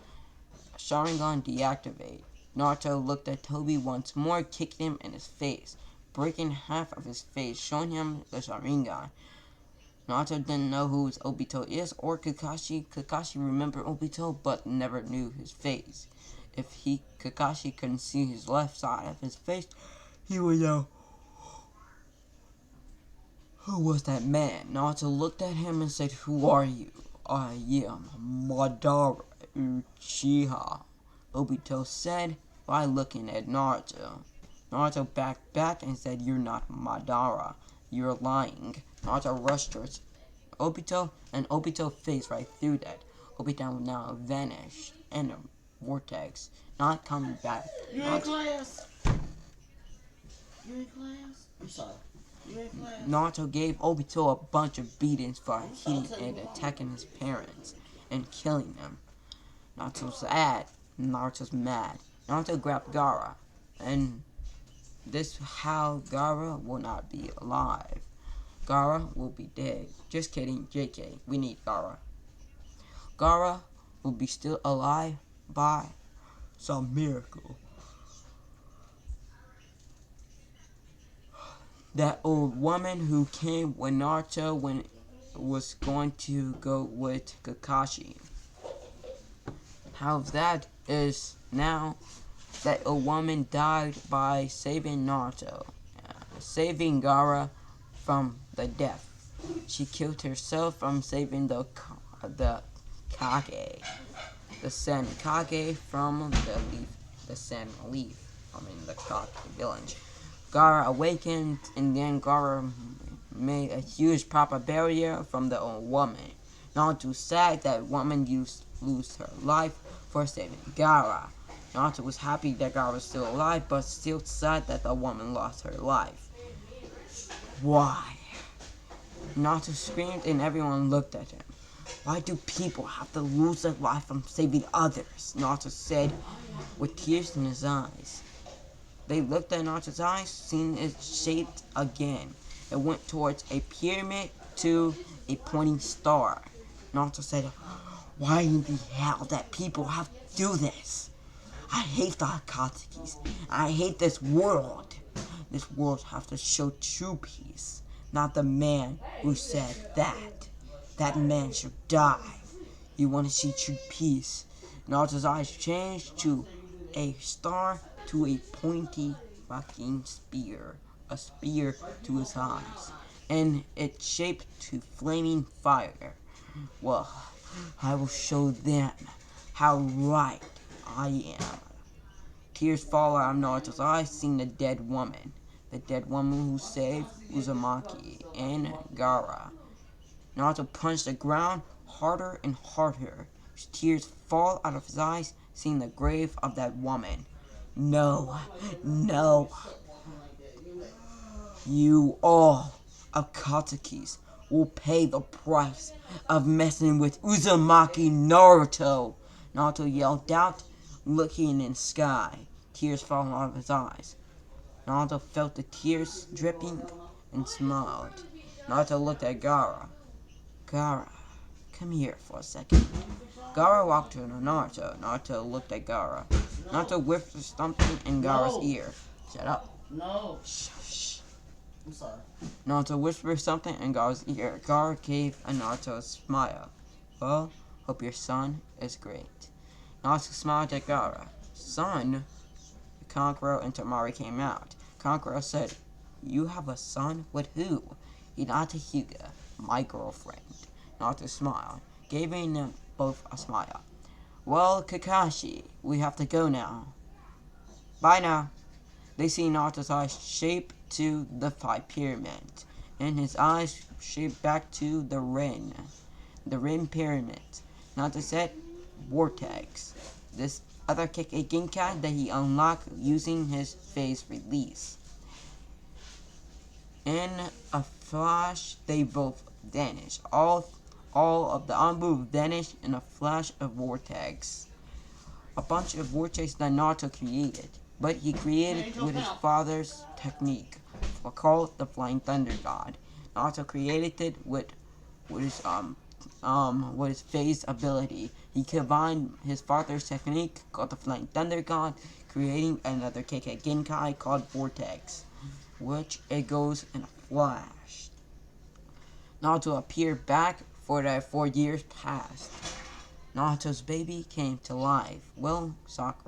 Sharingan deactivated. Naruto looked at Toby once more, kicked him in his face, breaking half of his face, showing him the Sharingan. Naruto didn't know who Obito is or Kakashi. Kakashi remembered Obito but never knew his face. If Kakashi couldn't see his left side of his face, he would know who was that man. Naruto looked at him and said, "Who are you?" "I am Madara Uchiha," Obito said while looking at Naruto. Naruto backed and said, "You're not Madara. You're lying." Naruto rushed towards Obito, and Obito phased right through that. Obito now vanished in a vortex, not coming back. You in class? You in class? I'm sorry. You in class? Naruto gave Obito a bunch of beatings for hitting and attacking his parents and killing them. Naruto's mad. Naruto grabbed Gaara, and this how Gaara will not be alive. Gaara will be dead. Just kidding, JK. We need Gaara. Gaara will be still alive by some miracle. That old woman who came with Naruto when was going to go with Kakashi. How that is now that a woman died by saving Naruto, saving Gaara from the death. She killed herself from saving the Kage, the Sen Kage from the Sen leaf, the Kage village. Gaara awakened, and then Gaara made a huge proper barrier from the old woman. Naruto sad that woman lose her life for saving Gaara. Naruto was happy that Gaara was still alive, but still sad that the woman lost her life. Why? Naruto screamed and everyone looked at him. Why do people have to lose their life from saving others? Naruto said with tears in his eyes. They looked at Naruto's eyes, seeing it shaped again. It went towards a pyramid to a pointing star. Naruto said, "Why in the hell that people have to do this? I hate the Akatsukis. I hate this world. This world has to show true peace, not the man who said that. That man should die. You want to see true peace." Naruto's eyes changed to a star to a pointy fucking spear. A spear to his eyes. And it shaped to flaming fire. Well, I will show them how right I am. Tears fall out of Naruto's eyes, seeing the dead woman. The dead woman who saved Uzumaki and Gaara. Naruto punched the ground harder and harder. His tears fall out of his eyes, seeing the grave of that woman. No. You all Akatsukis will pay the price of messing with Uzumaki Naruto. Naruto yelled out, looking in the sky. Tears falling out of his eyes. Naruto felt the tears dripping and smiled. Naruto looked at Gaara. Gaara, come here for a second. Gaara walked to Naruto. Naruto looked at Gaara. Naruto whispered something in Gaara's ear. Shut up. No. Shh. I'm sorry. Naruto whispered something in Gaara's ear. Gaara gave a Naruto a smile. Well, hope your son is great. Naruto smiled at Gaara. Son? Kankuro and Tamari came out. Kankuro said, you have a son? With who? Hinata Hyuga, my girlfriend. Naruto smiled, giving them both a smile. Well, Kakashi, we have to go now. Bye now. They see Naruto's eyes shape to the 5 pyramids, and his eyes shape back to the Rin pyramid. Naruto said, Vortex. This other Kekkei Genkai that he unlocked using his phase release. In a flash, they both vanished. All of the Anbu vanished in a flash of vortex. A bunch of vortex that Naruto created, but he created with his father's technique, called the Flying Thunder God. Naruto created it with his phase ability. He combined his father's technique, called the Flying Thunder God, creating another Kekkei Genkai called Vortex, which it goes in a flash. Naruto appeared back for that 4 years passed. Naruto's baby came to life. Well, Hinata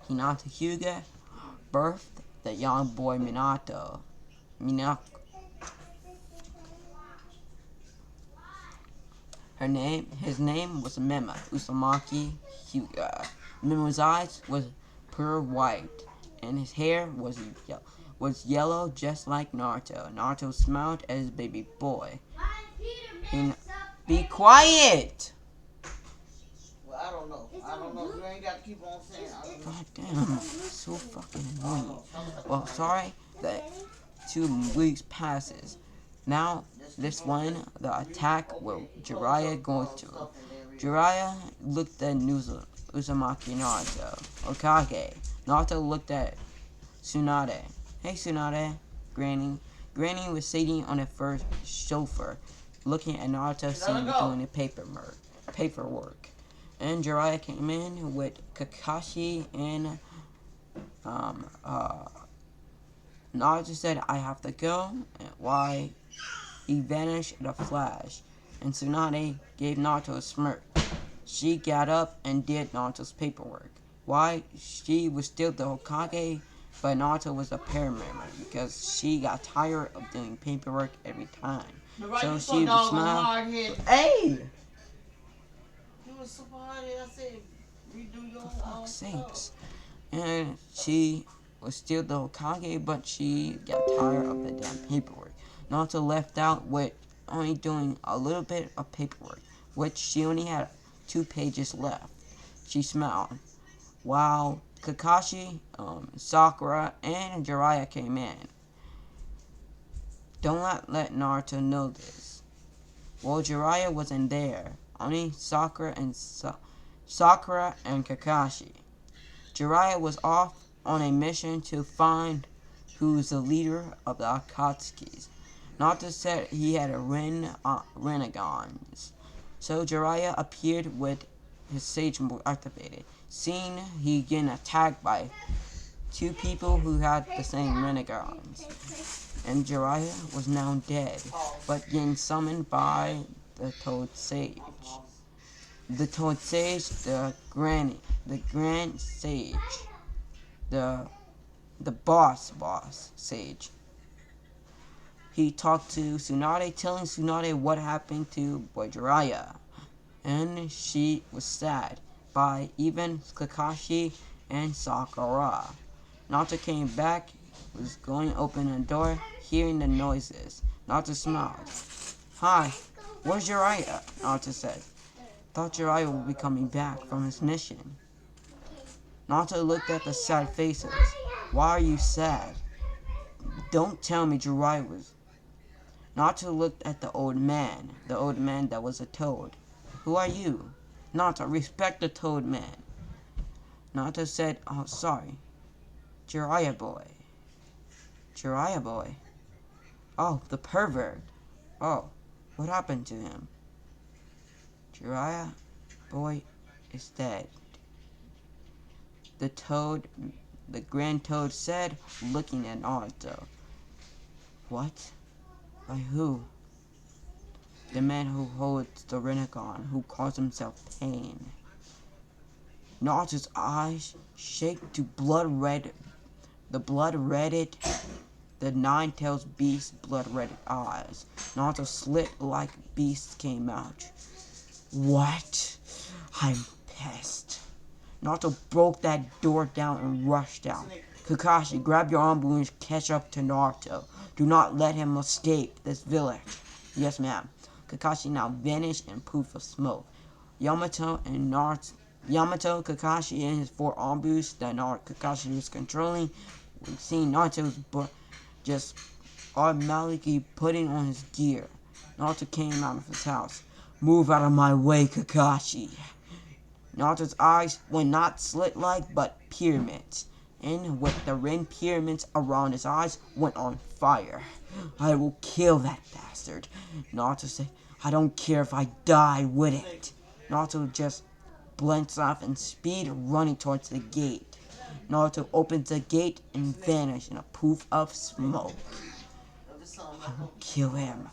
Hyuga birthed the young boy Minato. His name was Mima Uzumaki Hyuga. Mima's eyes was pure white, and his hair was yellow just like Naruto. Naruto smiled at his baby boy. Be quiet! Well, I don't know. You ain't got to keep on saying. God damn, so fucking annoying. Well, sorry that 2 weeks passes. Now, this one, the attack with Jiraiya going through. Jiraiya looked at Uzumaki Naruto. Okage. Naruto looked at Tsunade. Hey Tsunade, Granny. Granny was sitting on the first sofa, looking at Naruto doing the paperwork. And Jiraiya came in with Kakashi and Naruto said, I have to go. And why? He vanished in a flash. And Tsunade gave Naruto a smirk. She got up and did Naruto's paperwork. Why? She was still the Hokage, but Naruto was a paramember because she got tired of doing paperwork every time. So she would smile. Hey! You was super hard-headed. I said, redo your Fuck's sakes. And she was still the Hokage, but she got tired of the damn paperwork. Naruto left out with only doing a little bit of paperwork, which she only had 2 pages left. She smiled. While Kakashi, Sakura, and Jiraiya came in. Don't let Naruto know this. Well, Jiraiya wasn't there. Only Sakura and Kakashi. Jiraiya was off on a mission to find who's the leader of the Akatsukis. Naruto said he had a renegades. So Jiraiya appeared with his Sage Mode activated. Seeing he getting attacked by 2 people who had the same renegades. And Jiraiya was now dead, but getting summoned by the Toad Sage. The Toad Sage, the Grand Sage, the boss Sage. He talked to Tsunade, telling Tsunade what happened to boy Jiraiya, and she was sad by even Kakashi and Sakura. Naruto came back, was going to open the door, hearing the noises. Naruto smiled. Hi, where's Jiraiya? Naruto said. Thought Jiraiya would be coming back from his mission. Naruto looked at the sad faces. Why are you sad? Don't tell me Jiraiya was... Naruto looked at the old man that was a toad. Who are you? Naruto, respect the toad man. Naruto said, oh, sorry. Jiraiya boy. Jiraiya boy. Oh, the pervert. Oh, what happened to him? Jiraiya boy is dead. The Grand Toad said, looking at Naruto. What? By who? The man who holds the Rinnegan, who calls himself Pain. Naruto's eyes shake to blood red. The blood-redded, the Nine-Tailed Beast's blood-redded eyes. Naruto slit like beasts came out. What? I'm pissed. Naruto broke that door down and rushed out. Kakashi, grab your Anbu and catch up to Naruto. Do not let him escape this village. Yes, ma'am. Kakashi now vanished in poof of smoke. Yamato, Kakashi, and his 4 Anbus that Kakashi was controlling, seeing Naruto's just automatically putting on his gear. Naruto came out of his house. Move out of my way, Kakashi. Naruto's eyes were not slit-like, but pyramids. And with the ring pyramids around his eyes went on fire. I will kill that bastard. Naruto said, I don't care if I die with it. Naruto just blends off in speed, running towards the gate. Naruto opens the gate and vanishes in a poof of smoke. I will kill him.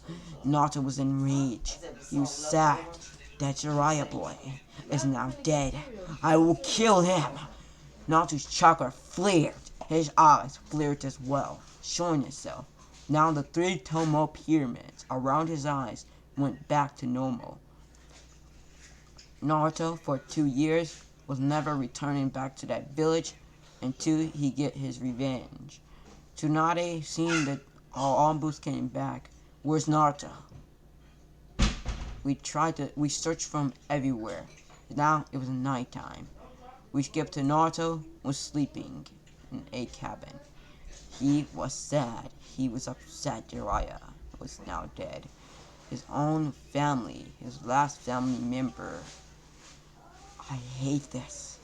Naruto was enraged. He was sad that Jiraiya boy is now dead. I will kill him. Naruto's chakra flared. His eyes flared as well, showing itself. Now the 3 Tomo pyramids around his eyes went back to normal. Naruto, for 2 years, was never returning back to that village until he get his revenge. Tsunade, seeing that all Anbus came back, where's Naruto? We searched from everywhere. Now it was nighttime. We skipped to Naruto was sleeping in a cabin. He was sad. He was upset Jiraiya was now dead. His own family, his last family member. I hate this.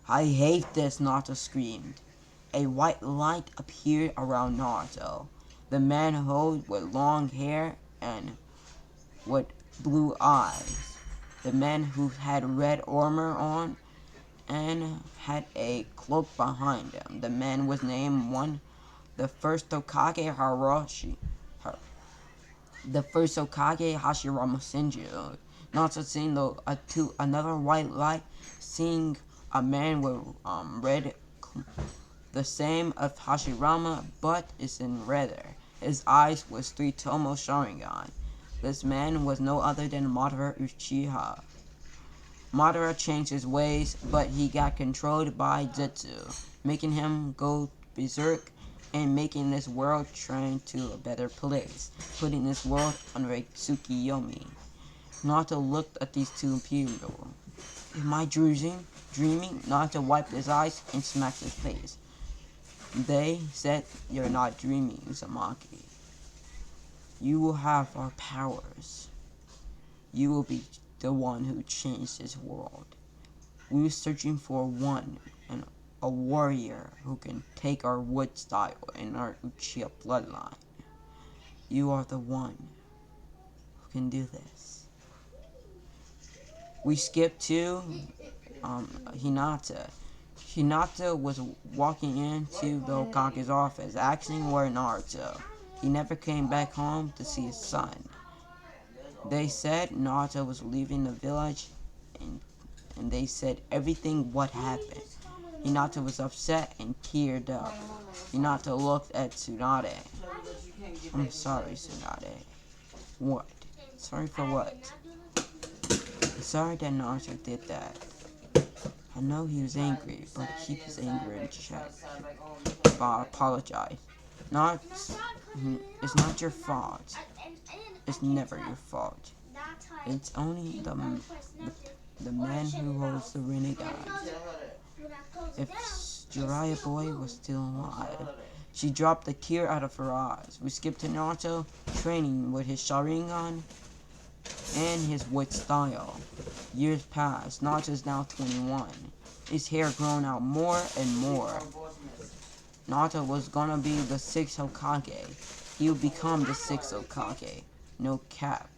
I hate this, Naruto screamed. A white light appeared around Naruto. The man held with long hair and with blue eyes. The man who had red armor on and had a cloak behind him. The man was named the first Hokage Hashirama Senju. Naruto seeing another white light, seeing a man with red, the same of Hashirama, but it's in redder. His eyes was 3 Tomo Sharingan. This man was no other than Madara Uchiha. Madara changed his ways, but he got controlled by Zetsu, making him go berserk and making this world turn to a better place, putting this world under a Tsukiyomi. Naruto looked at these 2 people. Am I dreaming? Naruto wiped his eyes and smacked his face. They said, you're not dreaming, Uzumaki. You will have our powers. You will be the one who changed this world. We were searching for a warrior who can take our wood style and our Uchiha bloodline. You are the one who can do this. We skipped to Hinata. Hinata was walking into the Hokage's office, asking where Naruto. He never came back home to see his son. They said Naruto was leaving the village, and they said everything what happened. Hinata was upset and teared up. Hinata looked at Tsunade. I'm sorry, Tsunade. What? Sorry for what? Sorry that Naruto did that. I know he was angry, but keep his anger in check. I apologize. It's not your fault. It's never your fault. It's only the man who holds the Rinnegan. If Jiraiya boy was still alive. She dropped a tear out of her eyes. We skipped to Naruto training with his Sharingan and his wood style. Years passed. Naruto is now 21. His hair grown out more and more. Naruto was gonna be the sixth Hokage. He would become the sixth Hokage. No cap.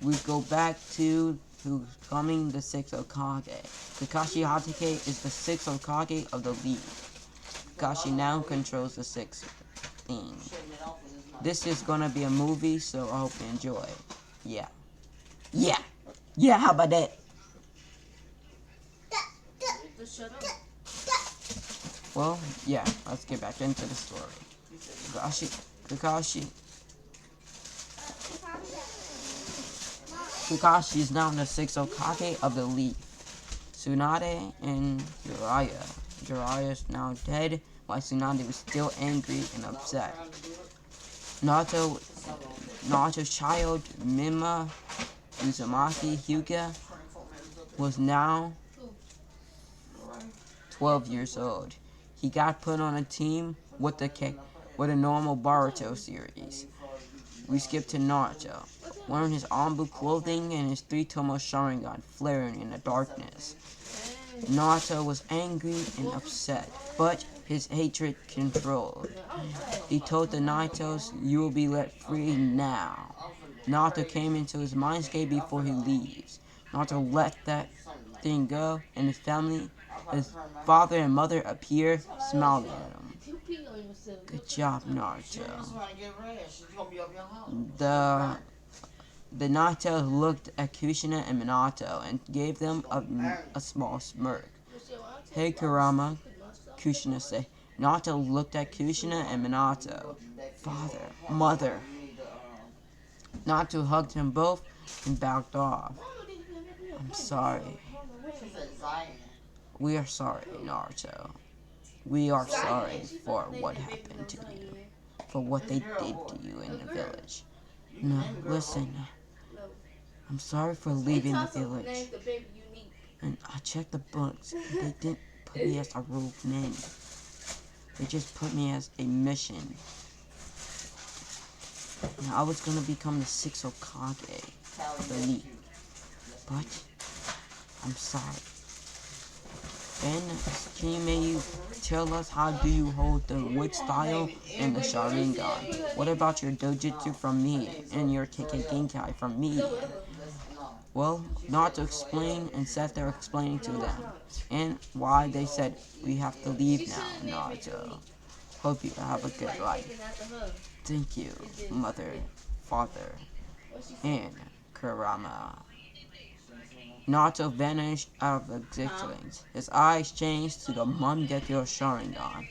We go back to who's becoming the sixth Hokage. Kakashi Hatake is the sixth Hokage of the league. Kakashi now controls the sixth thing. This is gonna be a movie, so I hope you enjoy. Yeah. Yeah. Yeah, how about that? Well, yeah, let's get back into the story. Kakashi is now the sixth Hokage of the league. Tsunade and Jiraiya is now dead, while Tsunade was still angry and upset. Naruto's child, Mima Uzumaki Hyuga, was now 12 years old. He got put on a team with a normal Boruto series. We skip to Naruto, wearing his Anbu clothing and his 3-tomo Sharingan flaring in the darkness. Naruto was angry and upset, but his hatred controlled. He told the Naitos, "You will be let free now." Naruto came into his mindscape before he leaves. Naruto let that thing go, and his father and mother appear, smiling at him. Good job, Naruto. The Naruto looked at Kushina and Minato and gave them a small smirk. "Hey, Kurama," Kushina said. Naruto looked at Kushina and Minato. "Father, mother." Naruto hugged them both and backed off. "I'm sorry." "We are sorry, Naruto. We are sorry for what happened to you. For what they did to you in the village. No, listen. I'm sorry for leaving the village. And I checked the books. They didn't put me as a rogue nin. They just put me as a mission. And I was gonna become the sixth Hokage of the league. But I'm sorry. And can you maybe tell us how do you hold the wood style and the Sharingan? What about your dojutsu from me and your Kekkei Genkai from me? Well, Naruto explained and sat there explaining to them, and why they said we have to leave now, Naruto. Hope you have a good life. Thank you, mother, father, and Kurama. Naruto vanished out of existence. His eyes changed to the Mangekyo Sharingan.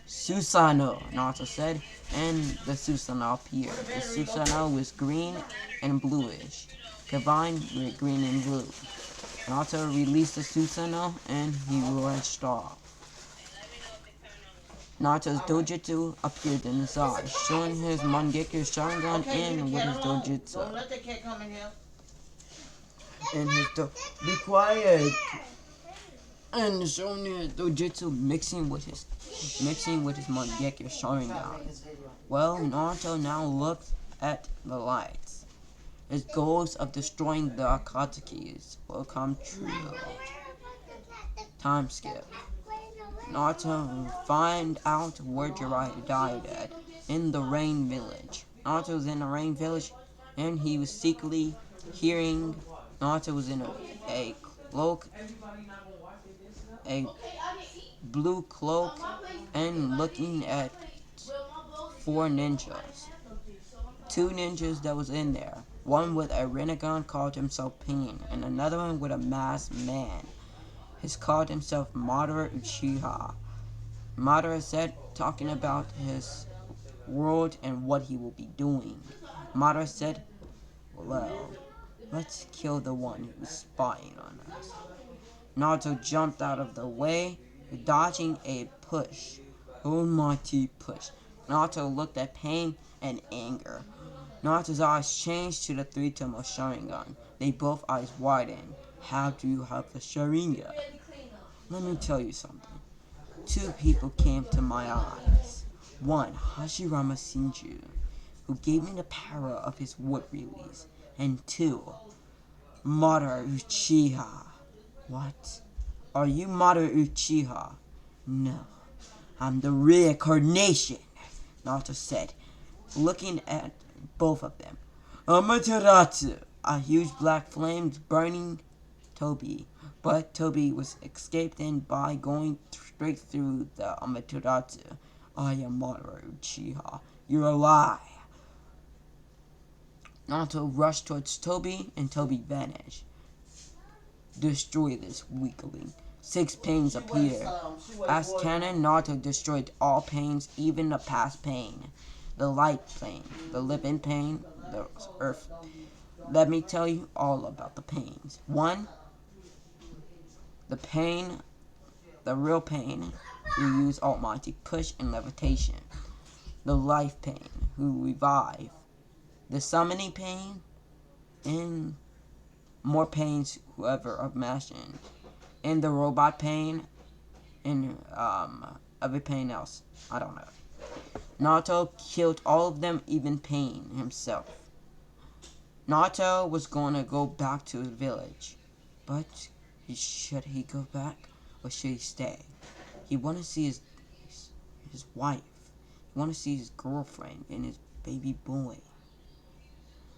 "Susanoo," Naruto said, and the Susanoo appeared. The Susanoo was green and bluish, combined with green and blue. Naruto released the Susanoo, and he rushed off. Naruto's dojutsu appeared in his eyes, showing his Mangekyo Sharingan and with his dojutsu. And be quiet. And showing his dojutsu mixing with his Mangekyo Sharingan. Well, Naruto now looked at the lights. His goals of destroying the Akatsukis will come true. Time skip. Naruto find out where Jiraiya died at, in the Rain Village. Naruto was in the Rain Village, and he was secretly hearing. Naruto was in a cloak, a blue cloak, and looking at 4 ninjas. 2 ninjas that was in there. One with a Rinnegan called himself Pain, and another one with a masked man. He called himself Madara Uchiha. Madara said, talking about his world and what he will be doing. Madara said, "Well, let's kill the one who's spying on us." Naruto jumped out of the way, dodging a push. Almighty push. Naruto looked at pain and anger. Naruto's eyes changed to the 3-tomo Sharingan. They both eyes widened. "How do you have the Sharingan?" "Let me tell you something. 2 people came to my eyes. One, Hashirama Shinju, who gave me the power of his wood release. And 2, Madara Uchiha." "What? Are you Madara Uchiha?" "No. I'm the reincarnation, Naruto said, looking at both of them. Amaterasu, a huge black flame burning Toby, but Toby was escaped in by going straight through the Amaterasu. I am Madara Uchiha. You're a lie. Naruto rushed towards Toby, and Toby vanished. Destroy this weakling. 6 pains appeared. As cannon, Naruto destroyed all pains, even the past pain. The light plane, the living pain, the earth. Let me tell you all about the pains. 1. The pain, the real pain, who use Almighty push and levitation. The life pain, who revive. The summoning pain, and more pains whoever imagined. And the robot pain, and every pain else. I don't know. Naruto killed all of them, even Pain himself. Naruto was gonna go back to the village, but should he go back or should he stay? He wanna see his wife. He wanna see his girlfriend and his baby boy.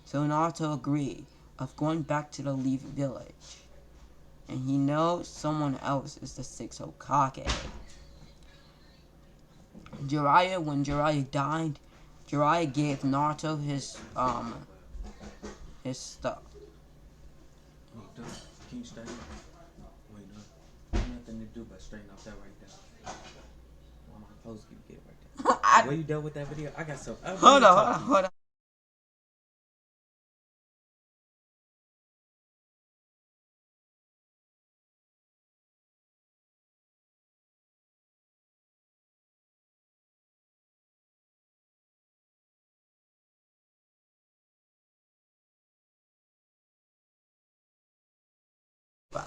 So Naruto agreed of going back to the Leaf Village. And he knows someone else is the 6th Hokage. Jiraiya, when Jiraiya died, Jiraiya gave Naruto his stuff. Can you straighten up? What you doing? Nothing to do but straighten up that right there. Why am I supposed to get right there? Were you done with that video? I got some. Hold on.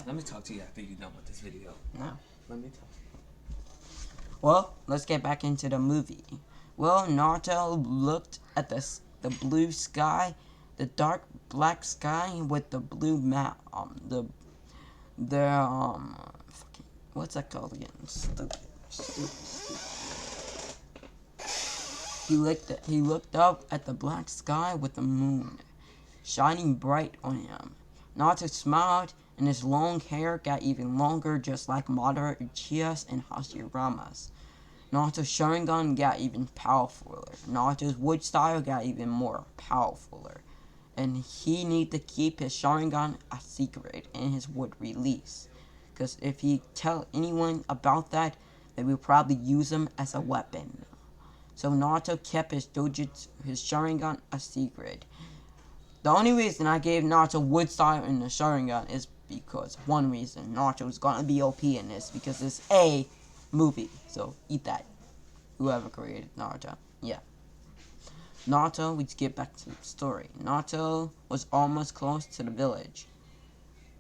Let me talk to you after you're done with this video. No. Let me talk. Well, let's get back into the movie. Well, Naruto looked at the blue sky, the dark black sky with the blue map. What's that called again? Stupid. He looked up at the black sky with the moon shining bright on him. Naruto smiled, and his long hair got even longer, just like Madara Uchiha's and Hashirama's. Naruto's Sharingan got even powerfuler. Naruto's wood style got even more powerfuler. And he needed to keep his Sharingan a secret in his wood release. Because if he tell anyone about that, they will probably use him as a weapon. So Naruto kept his Sharingan a secret. The only reason I gave Naruto wood style in the Sharingan is because one reason Naruto is gonna be OP in this, because it's a movie. So eat that. Whoever created Naruto. Yeah. Naruto, let's get back to the story. Naruto was almost close to the village.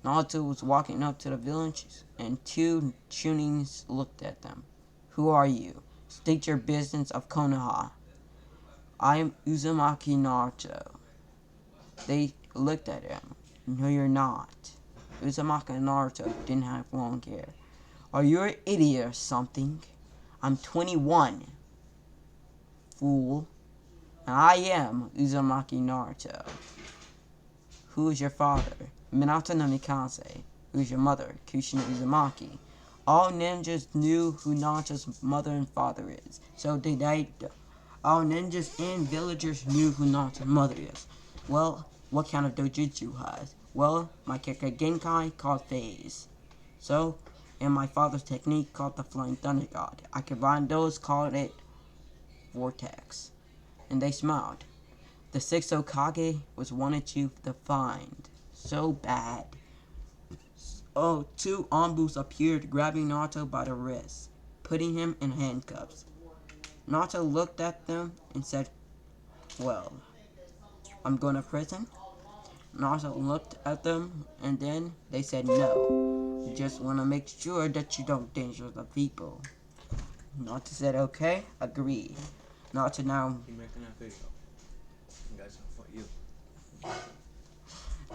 Naruto was walking up to the village, and 2 Chunins looked at them. Who are you? State your business of Konoha. I am Uzumaki Naruto. They looked at him. No, you're not. Uzumaki Naruto didn't have long hair. Are you an idiot or something? I'm 21. Fool. And I am Uzumaki Naruto. Who is your father? Minato no Mikase. Who is your mother? Kushina Uzumaki. All ninjas knew who Naruto's mother and father is. So did I. All ninjas and villagers knew who Naruto's mother is. Well, what kind of dojutsu has? Well, my Kekkei Genkai called Phase. So, and my father's technique called the Flying Thunder God. I combined those, called it Vortex. And they smiled. The 6th Hokage was wanted you to find. So bad. Oh, 2 Anbus appeared, grabbing Naruto by the wrist, putting him in handcuffs. Naruto looked at them and said, well, I'm going to prison? Naruto looked at them, and then they said no. We just want to make sure that you don't danger the people. Naruto said, okay, agreed. Naruto now... Keep making that video. You guys are for you.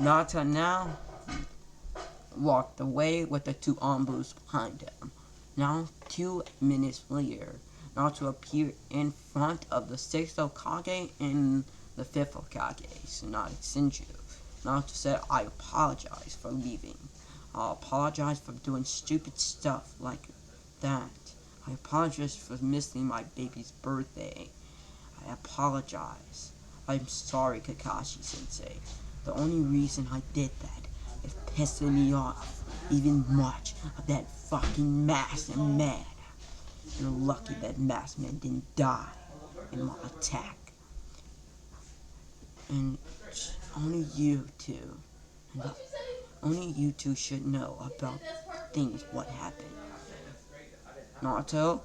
Naruto now walked away with the 2 Anbus behind him. Now, 2 minutes later, Naruto appeared in front of the 6th Hokage and the 5th Hokage, Tsunade Senju. Naruto said, I apologize for leaving. I apologize for doing stupid stuff like that. I apologize for missing my baby's birthday. I apologize. I'm sorry, Kakashi-sensei. The only reason I did that is pissing me off even much of that fucking masked man. You're lucky that masked man didn't die in my attack. And only you two, only you two should know about things what happened. Naruto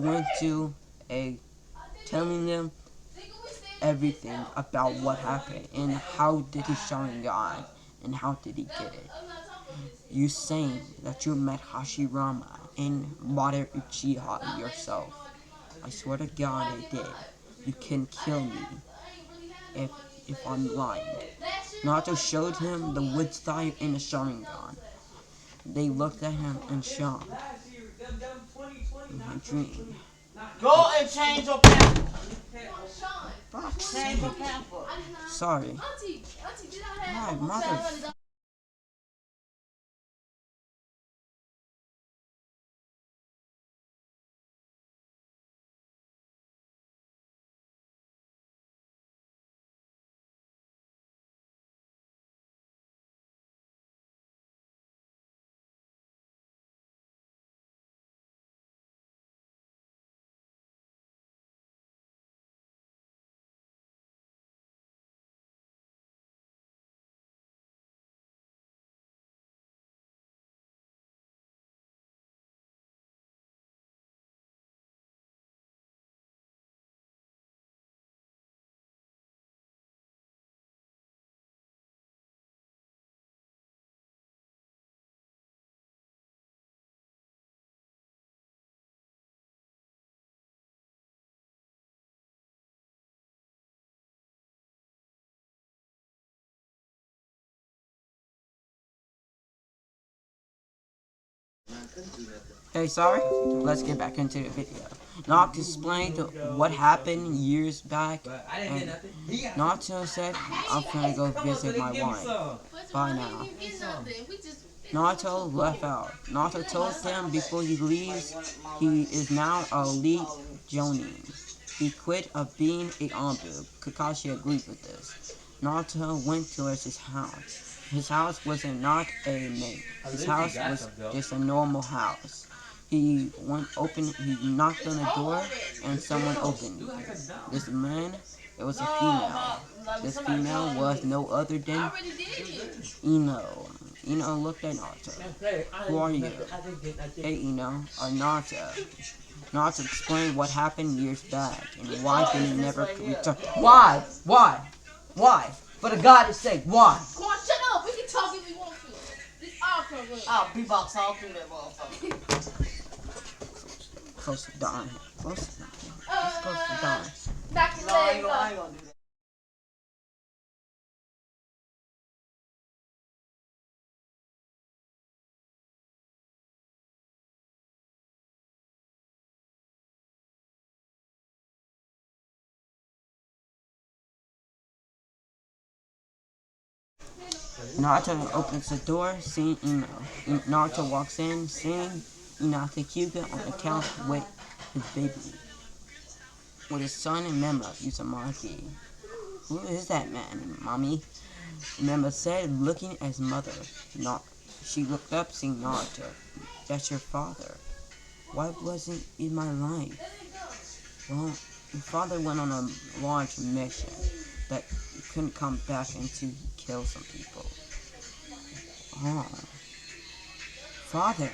went to a telling them everything about what happened and how did he Sharingan and how did he get it. You saying that you met Hashirama and Mater Uchiha yourself. I swear to God I did. You can kill me if I'm lying. Naruto showed him the wood style and the Sharingan. They looked at him in shock. In my dream. Go and change your pamper. Change your pamper. Sorry. My mother. Hey, sorry. Let's get back into the video. Naruto explained what happened years back, and Naruto said, I'm gonna go visit my wife. Bye now. Naruto left out. Naruto told them before he leaves, he is now an elite Jonin. He quit of being a Anbu. Kakashi agreed with this. Naruto went towards his house. His house was not a maid. His house was just a normal house. He knocked on the door, and someone opened it. This man, it was a female. This female was no other than Ino. Ino looked at Naruto. Who are you? Hey, Ino, or Naruto. Naruto explained what happened years back, and why did he never return. Why? Why? For the God's sake, why? Come on, shut up. We can talk if we want to. This all comes with. I'll beatbox all through that motherfucker. Close to dying. Close to dying. Knock your No, I legs ain't off. gonna do that. Naruto opens the door, seeing Ino. Naruto walks in, seeing Hinata Hyuga on the couch with his baby. With his son and Mema, Uzumaki. Who is that man, mommy? Mema said, looking at his mother. She looked up, seeing Naruto. That's your father. Why wasn't in my life? Well, your father went on a large mission that he couldn't come back until he killed some people. Oh. Father.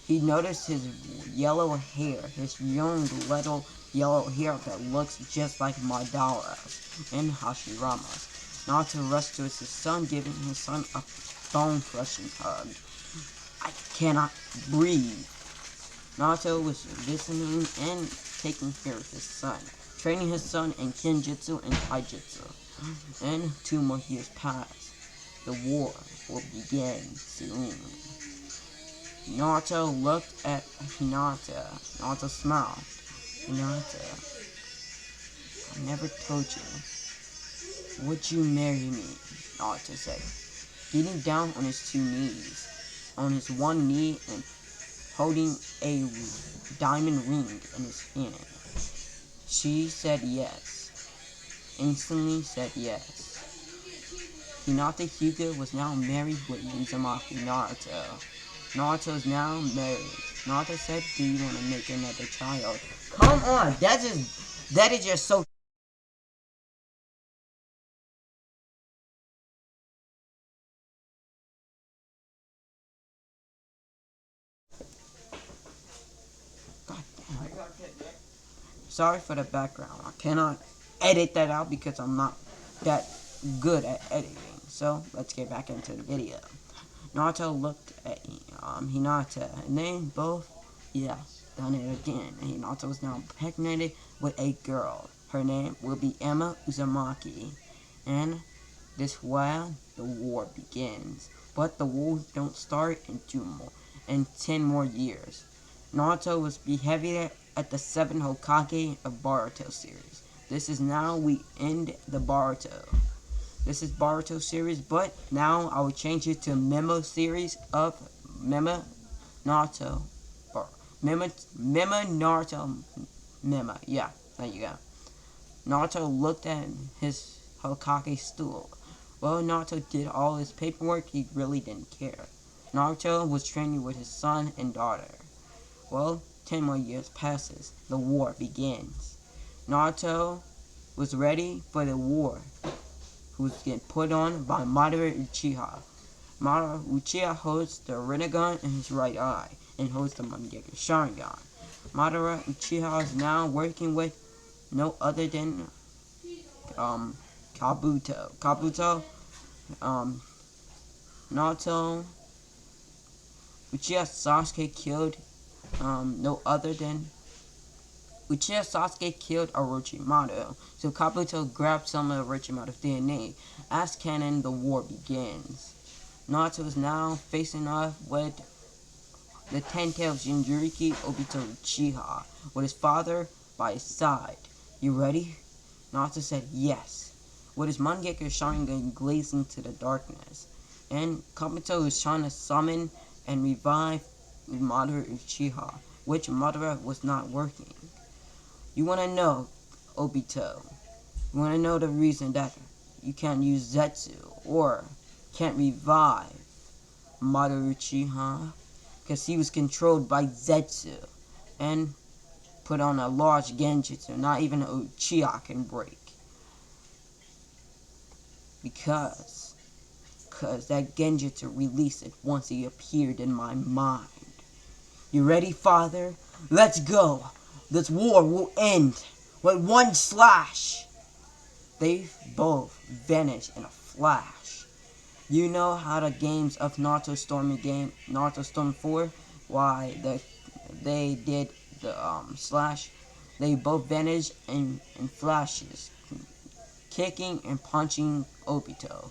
He noticed his yellow hair, his young little yellow hair that looks just like Madara's and Hashirama's. Naruto rushed to his son, giving his son a bone-crushing hug. I cannot breathe. Naruto was listening and taking care of his son, training his son in Kenjutsu and Taijutsu. And 2 more years passed. the war will begin soon. Naruto looked at Hinata. Naruto smiled. Hinata, I never told you. Would you marry me? Naruto said, getting down on his two knees, on his one knee and holding a diamond ring in his hand. She said yes. Instantly said yes. Hinata Hyuga was now married with Uzumaki Naruto. Naruto is now married. Naruto said, do you want to make another child? Come on, that is just so. God damn. Sorry for the background. I cannot edit that out because I'm not that good at editing. So let's get back into the video. Naruto looked at Hinata and they both, done it again. And Hinata was now impregnated with a girl. Her name will be Emma Uzumaki. And this while the war begins. But the war don't start in 10 more years. Naruto was beheaded at the 7 Hokage of Boruto series. This is now we end the Boruto. This is Boruto series, but now I will change it to Memo series of Mema Naruto. Mema Naruto. Mema, yeah, there you go. Naruto looked at his Hokage stool. Well, Naruto did all his paperwork, he really didn't care. Naruto was training with his son and daughter. Well, 10 more years passes. The war begins. Naruto was ready for the war, who was getting put on by Madara Uchiha. Madara Uchiha holds the Rinnegan in his right eye and holds the Mangekyo Sharingan. Madara Uchiha is now working with no other than Kabuto. Naruto Uchiha Sasuke killed no other than Uchiha Sasuke killed Orochimaru, so Kabuto grabbed some of Orochimaru's DNA. As canon, the war begins. Naruto is now facing off with the 10-tailed Jinchuriki Obito Uchiha, with his father by his side. You ready? Naruto said yes, with his Mangekyo Sharingan glazing to the darkness. And Kabuto is trying to summon and revive Madara Uchiha, which Madara was not working. You want to know, Obito, you want to know the reason that you can't use Zetsu or can't revive Madara Uchiha? Because he was controlled by Zetsu and put on a large genjutsu not even Uchiha can break. Because that genjutsu released it once he appeared in my mind. You ready, father? Let's go! This war will end with one slash. They both vanish in a flash. You know how the games of Naruto Storm 4, why they did the slash? They both vanish in flashes, kicking and punching Obito.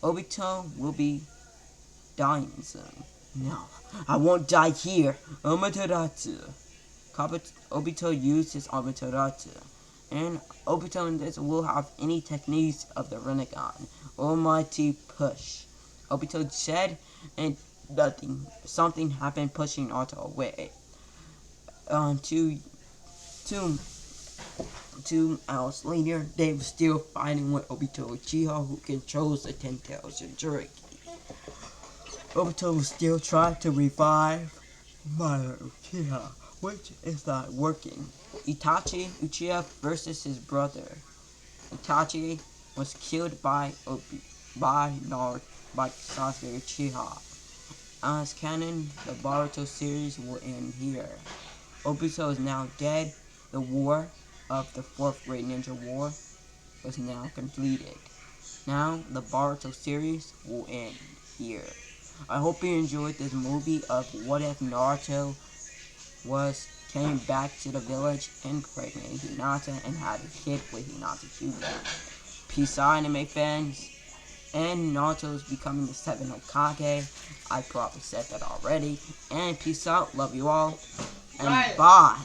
Obito will be dying soon. No, I won't die here. Amaterasu. Obito used his Amaterasu. And Obito and this will have any techniques of the Rinnegan. Almighty push. Obito said, and nothing. Something happened pushing Naruto away. 2 hours later, they were still fighting with Obito Uchiha, who controls the 10-tailed Jinchuriki. Obito was still trying to revive Madara Uchiha, which is not working. Itachi Uchiha versus his brother. Itachi was killed by Sasuke Uchiha. As canon, the Boruto series will end here. Obito is now dead. The war of the 4th Great Ninja War was now completed. Now, the Boruto series will end here. I hope you enjoyed this movie of what if Naruto came back to the village and impregnated Hinata and had a kid with Hinata Hyuga. Peace out, anime fans. and Naruto's becoming the 7th Hokage. I probably said that already. And peace out. Love you all. And bye.